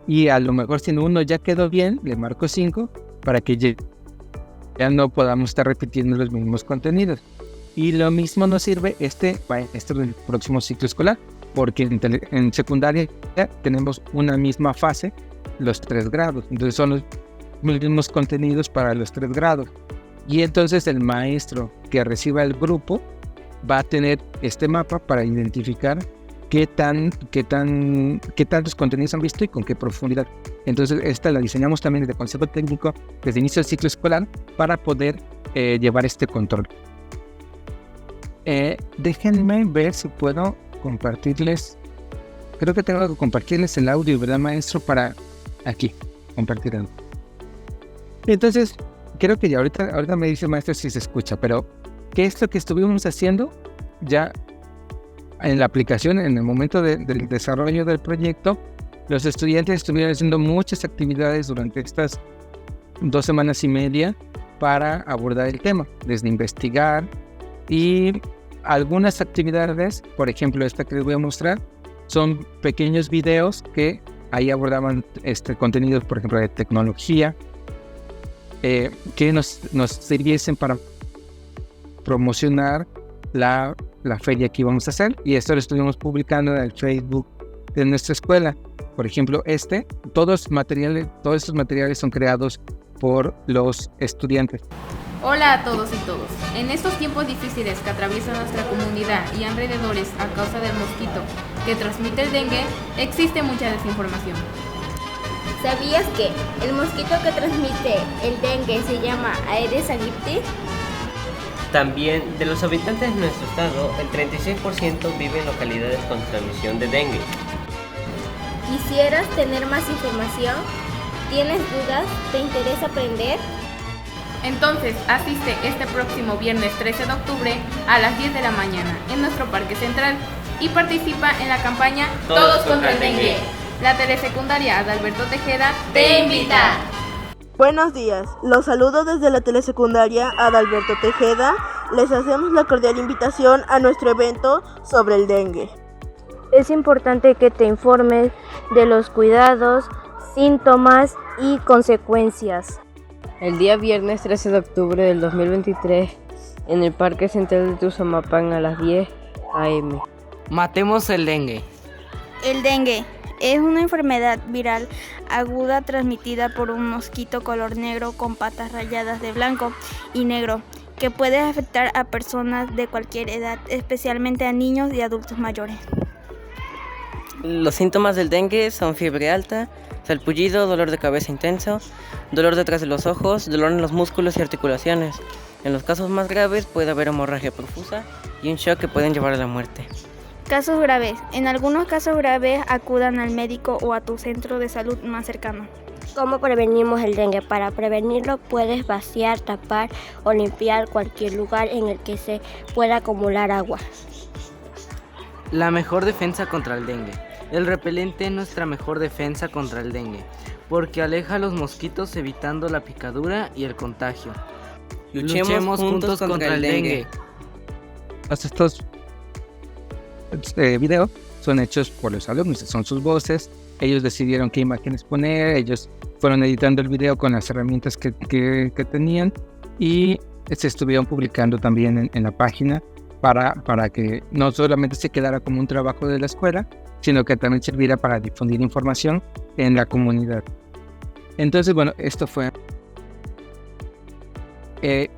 Y a lo mejor si uno ya quedó bien, le marco 5 para que ya no podamos estar repitiendo los mismos contenidos. Y lo mismo nos sirve este del próximo ciclo escolar, porque en secundaria ya tenemos una misma fase, los 3 grados. Entonces son los mismos contenidos para los 3 grados. Y entonces el maestro que reciba el grupo va a tener este mapa para identificar qué tantos contenidos han visto y con qué profundidad. Entonces esta la diseñamos también desde concepto técnico, desde inicio del ciclo escolar, para poder llevar este control. Déjenme ver si puedo compartirles. Creo que tengo que compartirles el audio, ¿verdad, maestro? Para aquí, compartir algo. Entonces, creo que ya ahorita me dice el maestro si se escucha, pero ¿qué es lo que estuvimos haciendo ya en la aplicación? En el momento del desarrollo del proyecto, los estudiantes estuvieron haciendo muchas actividades durante estas 2 semanas y media para abordar el tema, desde investigar y algunas actividades, por ejemplo esta que les voy a mostrar, son pequeños videos que ahí abordaban contenidos, por ejemplo, de tecnología, que nos sirviesen para promocionar la feria que íbamos a hacer, y esto lo estuvimos publicando en el Facebook de nuestra escuela. Por ejemplo, todos estos materiales son creados por los estudiantes. Hola a todos y todos. En estos tiempos difíciles que atraviesa nuestra comunidad y alrededores a causa del mosquito que transmite el dengue, existe mucha desinformación. ¿Sabías que el mosquito que transmite el dengue se llama Aedes aegypti? También, de los habitantes de nuestro estado, el 36% vive en localidades con transmisión de dengue. ¿Quisieras tener más información? ¿Tienes dudas? ¿Te interesa aprender? Entonces, asiste este próximo viernes 13 de octubre a las 10 de la mañana en nuestro Parque Central y participa en la campaña Todos contra el Dengue. La telesecundaria Adalberto Tejeda te invita. Buenos días, los saludo desde la telesecundaria Adalberto Tejeda. Les hacemos la cordial invitación a nuestro evento sobre el dengue. Es importante que te informes de los cuidados, síntomas y consecuencias. El día viernes 13 de octubre del 2023 en el Parque Central de Tuzamapán a las 10 a.m. Matemos el dengue. El dengue es una enfermedad viral aguda transmitida por un mosquito color negro con patas rayadas de blanco y negro que puede afectar a personas de cualquier edad, especialmente a niños y adultos mayores. Los síntomas del dengue son fiebre alta, salpullido, dolor de cabeza intenso, dolor detrás de los ojos, dolor en los músculos y articulaciones. En los casos más graves puede haber hemorragia profusa y un shock que pueden llevar a la muerte. Casos graves. En algunos casos graves acudan al médico o a tu centro de salud más cercano. ¿Cómo prevenimos el dengue? Para prevenirlo puedes vaciar, tapar o limpiar cualquier lugar en el que se pueda acumular agua. La mejor defensa contra el dengue. El repelente es nuestra mejor defensa contra el dengue, porque aleja a los mosquitos evitando la picadura y el contagio. Luchemos juntos contra el dengue. Estos videos son hechos por los alumnos, son sus voces. Ellos decidieron qué imágenes poner, ellos fueron editando el video con las herramientas que tenían y se estuvieron publicando también en la página para que no solamente se quedara como un trabajo de la escuela, sino que también sirviera para difundir información en la comunidad. Entonces, bueno, esto fue.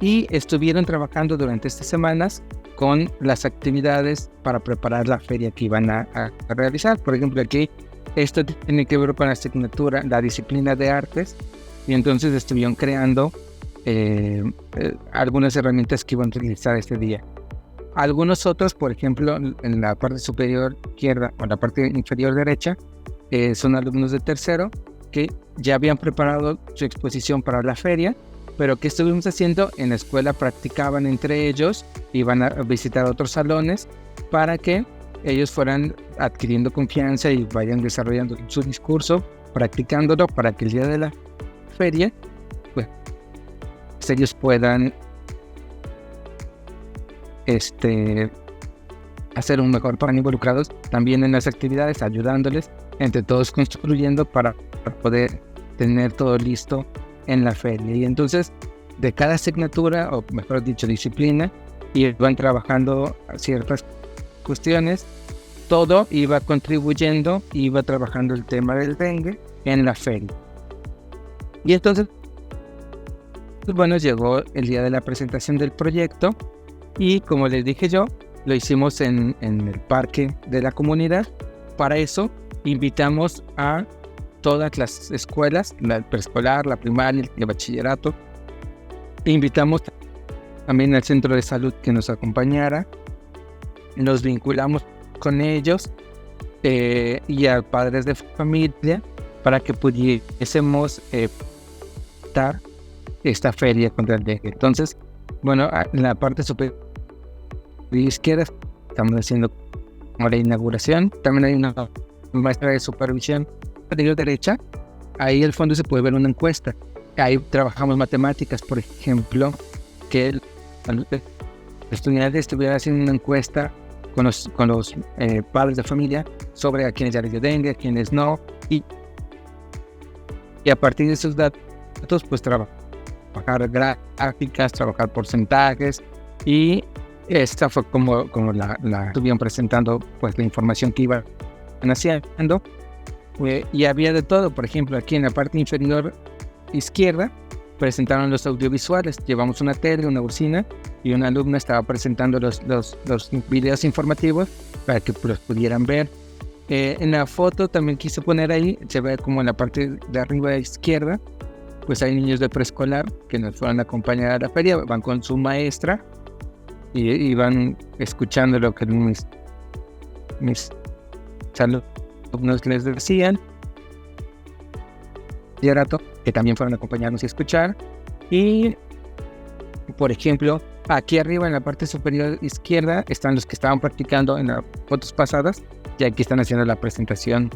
Y estuvieron trabajando durante estas semanas con las actividades para preparar la feria que iban a realizar. Por ejemplo, aquí Esto tiene que ver con la disciplina de artes, y entonces estuvieron creando algunas herramientas que iban a utilizar este día. Algunos otros, por ejemplo, en la parte superior izquierda o en la parte inferior derecha, son alumnos de tercero que ya habían preparado su exposición para la feria, pero ¿qué estuvimos haciendo? En la escuela practicaban entre ellos, iban a visitar otros salones para que ellos fueran adquiriendo confianza y vayan desarrollando su discurso, practicándolo para que el día de la feria, pues ellos puedan hacer un mejor plan involucrados también en las actividades, ayudándoles, entre todos construyendo para poder tener todo listo en la feria. Y entonces, de cada asignatura, o mejor dicho, disciplina, iban trabajando ciertas cuestiones, todo iba contribuyendo, iba trabajando el tema del dengue en la feria. Y entonces, bueno, llegó el día de la presentación del proyecto, y como les dije yo, lo hicimos en el parque de la comunidad. Para eso invitamos a todas las escuelas, la preescolar, la primaria, el bachillerato. Invitamos también al centro de salud que nos acompañara. Nos vinculamos con ellos y a padres de familia para que pudiésemos dar esta feria contra el dengue. Entonces, bueno, en la parte superior izquierda estamos haciendo la inauguración. También hay una maestra de supervisión. A la derecha, ahí al fondo se puede ver una encuesta. Ahí trabajamos matemáticas, por ejemplo, que los estudiantes estuvieran haciendo una encuesta con los padres de familia sobre a quienes ya les dio dengue, a quienes no, y a partir de esos datos, pues trabajar gráficas, trabajar porcentajes, y esta fue como la estuvieron presentando, pues la información que iban haciendo. Y había de todo. Por ejemplo, aquí en la parte inferior izquierda presentaron los audiovisuales. Llevamos una tele, una bocina, y una alumna estaba presentando los videos informativos para que los pudieran ver. En la foto también quise poner ahí, se ve como en la parte de arriba izquierda, pues hay niños de preescolar que nos fueron a acompañar a la feria, van con su maestra y van escuchando lo que mis alumnos les decían, que también fueron a acompañarnos y escuchar. Y por ejemplo, aquí arriba en la parte superior izquierda están los que estaban practicando en las fotos pasadas, y aquí están haciendo la presentación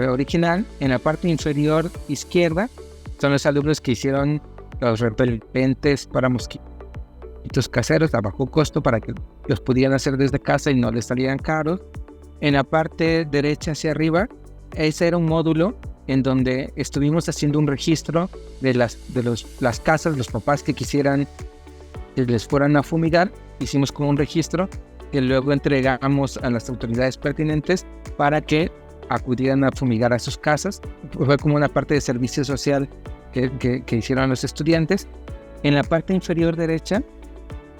original. En la parte inferior izquierda son los alumnos que hicieron los repelentes para mosquitos caseros a bajo costo para que los pudieran hacer desde casa y no les salieran caros. En la parte derecha hacia arriba, ese era un módulo en donde estuvimos haciendo un registro de las casas, los papás que quisieran que les fueran a fumigar. Hicimos como un registro que luego entregamos a las autoridades pertinentes para que acudieran a fumigar a sus casas. Fue como una parte de servicio social que hicieron los estudiantes. En la parte inferior derecha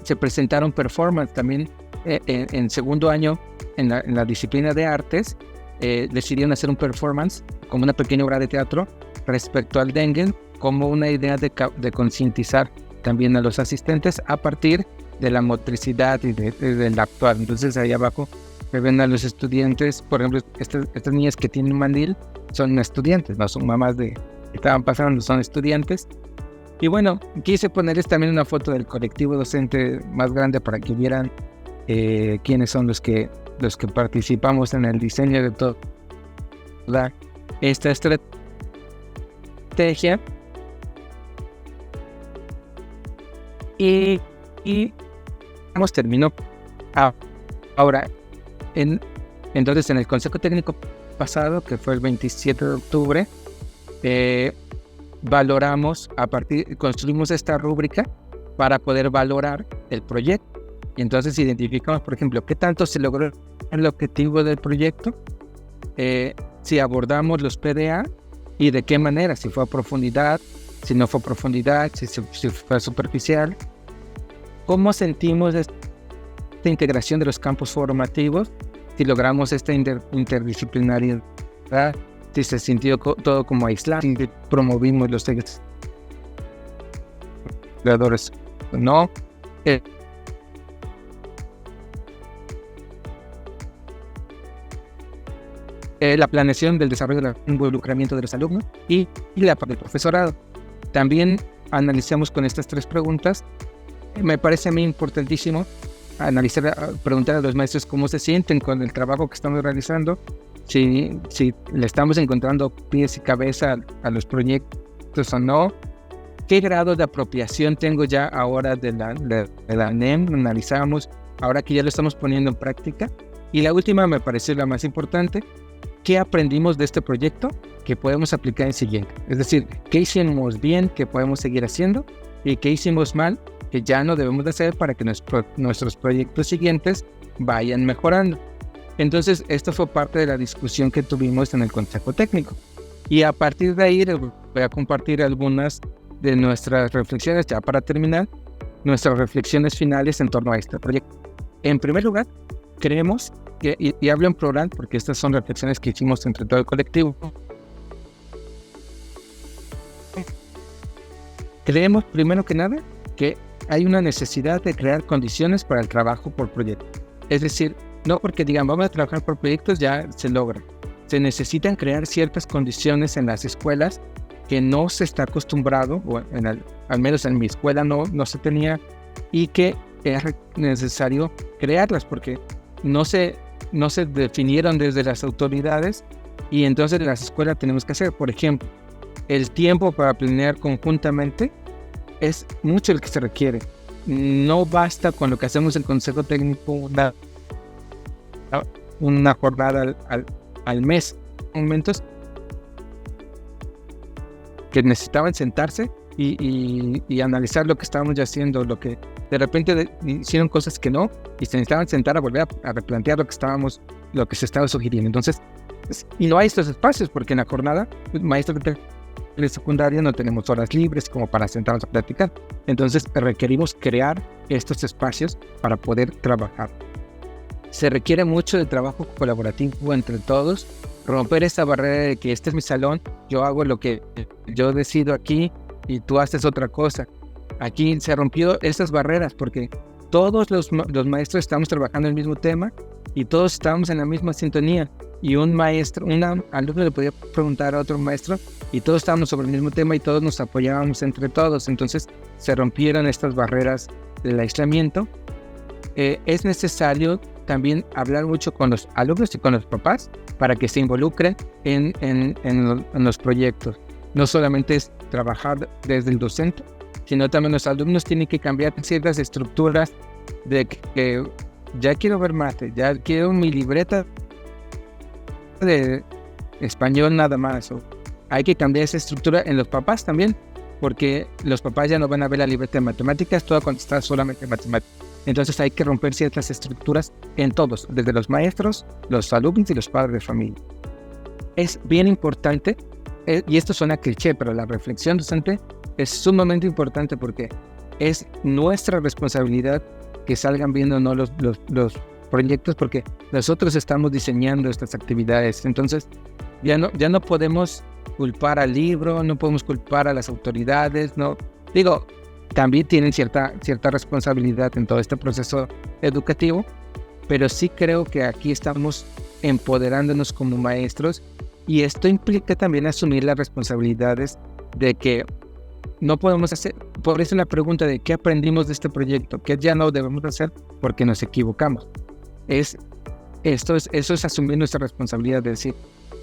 se presentaron performance también. En segundo año, en la disciplina de artes, decidieron hacer un performance como una pequeña obra de teatro respecto al dengue, como una idea de concientizar también a los asistentes a partir de la motricidad y del actuar. Entonces ahí abajo se ven a los estudiantes, por ejemplo, estas niñas que tienen mandil son estudiantes, no son mamás que estaban pasando, son estudiantes. Y bueno, quise ponerles también una foto del colectivo docente más grande para que vieran quiénes son los que participamos en el diseño de toda esta estrategia. Y hemos terminado. Ahora, entonces en el Consejo Técnico pasado, que fue el 27 de octubre, construimos esta rúbrica para poder valorar el proyecto. Y entonces identificamos, por ejemplo, qué tanto se logró el objetivo del proyecto, si abordamos los PDA y de qué manera, si fue a profundidad, si no fue a profundidad, si fue superficial, cómo sentimos esta integración de los campos formativos, si logramos esta interdisciplinariedad si se sintió todo como aislado, si promovimos los creadores o no. La planeación del desarrollo del involucramiento de los alumnos y la parte del profesorado. También analizamos con estas 3 preguntas. Me parece a mí importantísimo preguntar a los maestros cómo se sienten con el trabajo que estamos realizando, si le estamos encontrando pies y cabeza a los proyectos o no, qué grado de apropiación tengo ya ahora de la NEM, analizamos ahora que ya lo estamos poniendo en práctica. Y la última me pareció la más importante, ¿qué aprendimos de este proyecto que podemos aplicar en siguiente? Es decir, ¿qué hicimos bien que podemos seguir haciendo? ¿Y qué hicimos mal que ya no debemos de hacer para que nuestros proyectos siguientes vayan mejorando? Entonces, esto fue parte de la discusión que tuvimos en el Consejo Técnico. Y a partir de ahí les voy a compartir algunas de nuestras reflexiones, ya para terminar, nuestras reflexiones finales en torno a este proyecto. En primer lugar, creemos que, y hablo en plural porque estas son reflexiones que hicimos entre todo el colectivo, creemos primero que nada que hay una necesidad de crear condiciones para el trabajo por proyecto. Es decir, no porque digan vamos a trabajar por proyectos ya se logra. Se necesitan crear ciertas condiciones en las escuelas que no se está acostumbrado, o al menos en mi escuela no se tenía, y que es necesario crearlas porque no se definieron desde las autoridades y entonces en las escuelas tenemos que hacer. Por ejemplo, el tiempo para planear conjuntamente es mucho el que se requiere. No basta con lo que hacemos en el Consejo Técnico, una jornada al mes. En momentos que necesitaban sentarse y analizar lo que estábamos ya haciendo, lo que de repente hicieron cosas que no, y se necesitaban sentar a volver a replantear lo que se estaba sugiriendo. Entonces, y no hay estos espacios porque en la jornada, maestros de secundaria no tenemos horas libres como para sentarnos a platicar. Entonces requerimos crear estos espacios para poder trabajar. Se requiere mucho de trabajo colaborativo entre todos, romper esa barrera de que este es mi salón, yo hago lo que yo decido aquí y tú haces otra cosa. Aquí se rompió esas barreras porque todos los maestros estamos trabajando en el mismo tema y todos estábamos en la misma sintonía. Y un alumno le podía preguntar a otro maestro y todos estábamos sobre el mismo tema y todos nos apoyábamos entre todos. Entonces se rompieron estas barreras del aislamiento. Es necesario también hablar mucho con los alumnos y con los papás para que se involucren en los proyectos. No solamente es trabajar desde el docente, sino también los alumnos tienen que cambiar ciertas estructuras de que ya quiero ver mate, ya quiero mi libreta de español nada más. Hay que cambiar esa estructura en los papás también, porque los papás ya no van a ver la libreta de matemáticas toda contestada solamente en matemáticas. Entonces hay que romper ciertas estructuras en todos, desde los maestros, los alumnos y los padres de familia. Es bien importante, y esto suena cliché, pero la reflexión docente es sumamente importante porque es nuestra responsabilidad que salgan viendo no los proyectos, porque nosotros estamos diseñando estas actividades. Entonces ya no podemos culpar al libro, no podemos culpar a las autoridades, no digo, también tienen cierta responsabilidad en todo este proceso educativo, pero sí creo que aquí estamos empoderándonos como maestros y esto implica también asumir las responsabilidades de que no podemos hacer. Por eso la pregunta de qué aprendimos de este proyecto, qué ya no debemos hacer porque nos equivocamos. Eso es asumir nuestra responsabilidad de decir,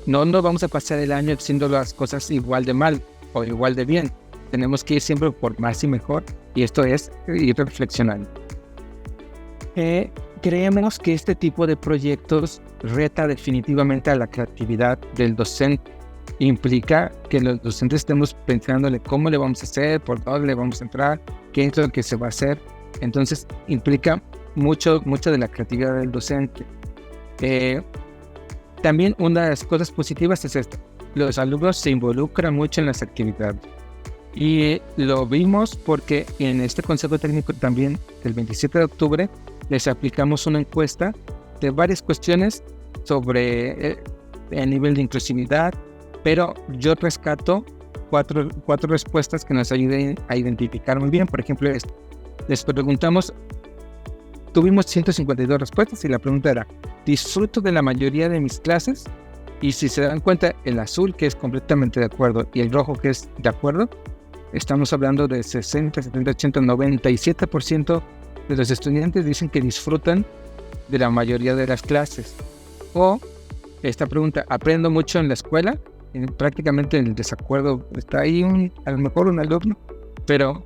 no vamos a pasar el año haciendo las cosas igual de mal o igual de bien. Tenemos que ir siempre por más y mejor, y esto es ir reflexionando. Creemos que este tipo de proyectos reta definitivamente a la creatividad del docente. Implica que los docentes estemos pensándole cómo le vamos a hacer, por dónde le vamos a entrar, qué es lo que se va a hacer. Entonces implica mucho de la creatividad del docente. También una de las cosas positivas es esto: los alumnos se involucran mucho en las actividades. Y lo vimos porque en este Consejo Técnico también, el 27 de octubre, les aplicamos una encuesta de varias cuestiones sobre a nivel de inclusividad, pero yo rescato cuatro respuestas que nos ayuden a identificar muy bien. Por ejemplo, les preguntamos, tuvimos 152 respuestas y la pregunta era, ¿disfruto de la mayoría de mis clases? Y si se dan cuenta, el azul, que es completamente de acuerdo, y el rojo, que es de acuerdo, estamos hablando de 60, 70, 80, 97% de los estudiantes dicen que disfrutan de la mayoría de las clases. O esta pregunta, ¿aprendo mucho en la escuela? Prácticamente en el desacuerdo está ahí a lo mejor un alumno, pero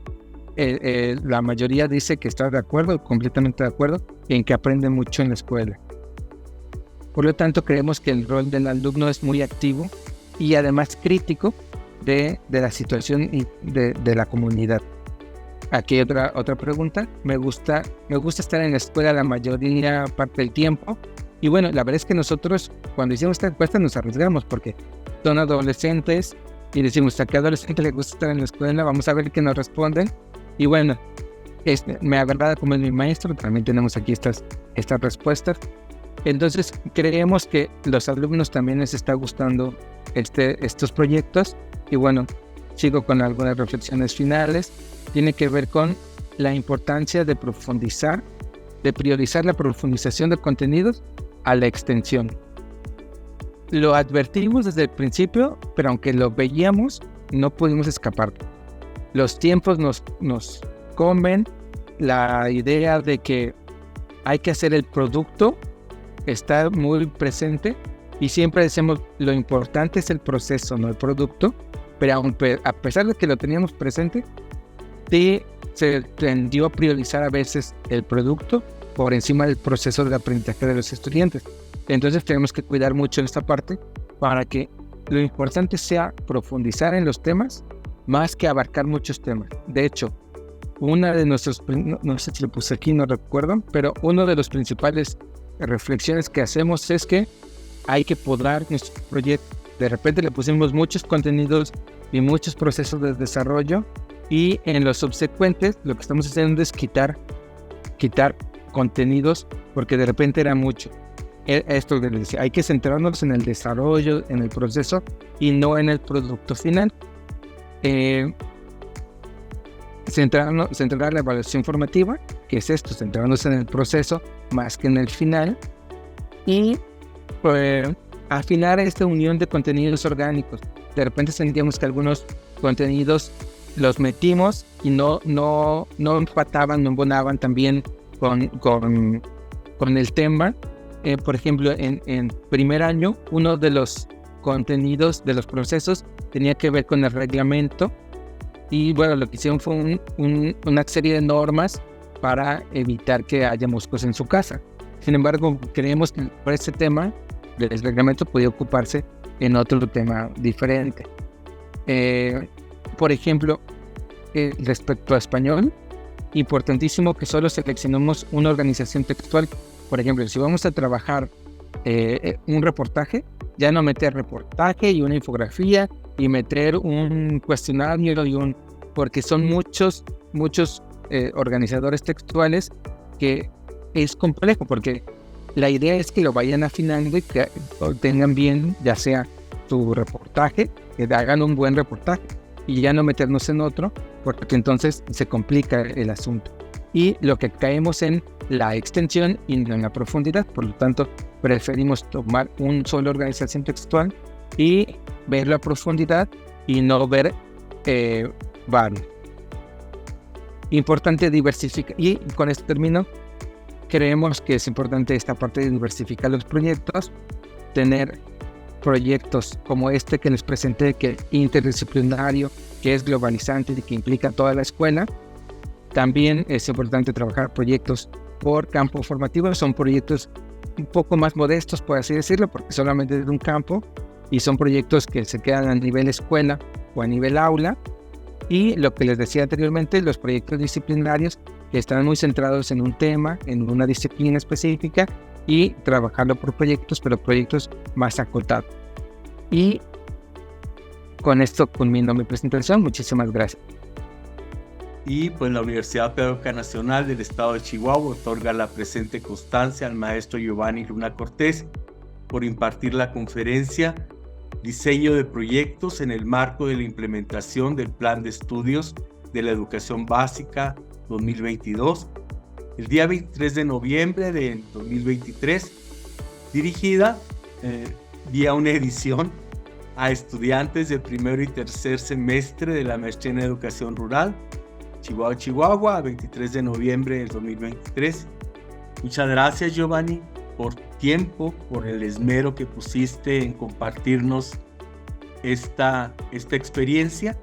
la mayoría dice que está de acuerdo, completamente de acuerdo, en que aprende mucho en la escuela. Por lo tanto, creemos que el rol del alumno es muy activo y además crítico de la situación y de la comunidad. Aquí hay otra pregunta. Me gusta estar en la escuela la mayoría parte del tiempo. Y bueno, la verdad es que nosotros cuando hicimos esta encuesta nos arriesgamos porque son adolescentes y decimos, ¿a qué adolescente le gusta estar en la escuela? Vamos a ver qué nos responden. Y bueno, me agrada como es mi maestro, también tenemos aquí estas respuestas. Entonces creemos que los alumnos también les está gustando estos proyectos. Y bueno, sigo con algunas reflexiones finales. Tiene que ver con la importancia de profundizar, de priorizar la profundización de contenidos a la extensión. Lo advertimos desde el principio, pero aunque lo veíamos, no pudimos escapar. Los tiempos nos comen, la idea de que hay que hacer el producto está muy presente y siempre decimos lo importante es el proceso, no el producto, pero a pesar de que lo teníamos presente, sí se tendió a priorizar a veces el producto por encima del proceso de aprendizaje de los estudiantes. Entonces tenemos que cuidar mucho esta parte para que lo importante sea profundizar en los temas más que abarcar muchos temas. De hecho, una de nuestros, no sé si lo puse aquí, no recuerdo, pero uno de los principales reflexiones que hacemos es que hay que podar nuestro proyecto. De repente le pusimos muchos contenidos y muchos procesos de desarrollo y en los subsecuentes lo que estamos haciendo es quitar contenidos porque de repente era mucho. Esto les decía, hay que centrarnos en el desarrollo, en el proceso y no en el producto final. Centrar la evaluación formativa, que es esto, centrarnos en el proceso más que en el final, y afinar esta unión de contenidos orgánicos. De repente sentíamos que algunos contenidos los metimos y no empataban, no embonaban también con el tema. Por ejemplo, en primer año, uno de los contenidos de los procesos tenía que ver con el reglamento. Y bueno, lo que hicieron fue una serie de normas para evitar que haya moscos en su casa. Sin embargo, creemos que por este tema del reglamento podía ocuparse en otro tema diferente. Por ejemplo, respecto a español, importantísimo que solo seleccionemos una organización textual. Por ejemplo, si vamos a trabajar un reportaje, ya no meter reportaje y una infografía y meter un cuestionario porque son muchos organizadores textuales que es complejo porque la idea es que lo vayan afinando y que tengan bien ya sea su reportaje, que hagan un buen reportaje y ya no meternos en otro porque entonces se complica el asunto y lo que caemos en la extensión y no en la profundidad. Por lo tanto, preferimos tomar un solo organización textual y ver la profundidad y no ver varios. Importante diversificar, y con esto termino. Creemos que es importante esta parte de diversificar los proyectos, tener proyectos como este que les presenté, que es interdisciplinario, que es globalizante y que implica toda la escuela. También es importante trabajar proyectos por campo formativo, son proyectos un poco más modestos, por así decirlo, porque solamente es de un campo, y son proyectos que se quedan a nivel escuela o a nivel aula. Y lo que les decía anteriormente, los proyectos disciplinarios que están muy centrados en un tema, en una disciplina específica, y trabajarlo por proyectos, pero proyectos más acotados. Y con esto culmino mi presentación. Muchísimas gracias. Y pues la Universidad Pedagógica Nacional del Estado de Chihuahua otorga la presente constancia al maestro Giovanni Luna Cortés por impartir la conferencia Diseño de proyectos en el marco de la implementación del Plan de Estudios de la Educación Básica 2022, el día 23 de noviembre de 2023, dirigida vía una edición a estudiantes de primero y tercer semestre de la Maestría en Educación Rural, Chihuahua, 23 de noviembre del 2023. Muchas gracias, Giovanni, por tiempo, por el esmero que pusiste en compartirnos esta experiencia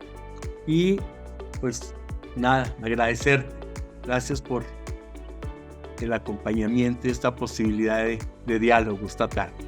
y pues nada, agradecerte. Gracias por el acompañamiento y esta posibilidad de diálogo esta tarde.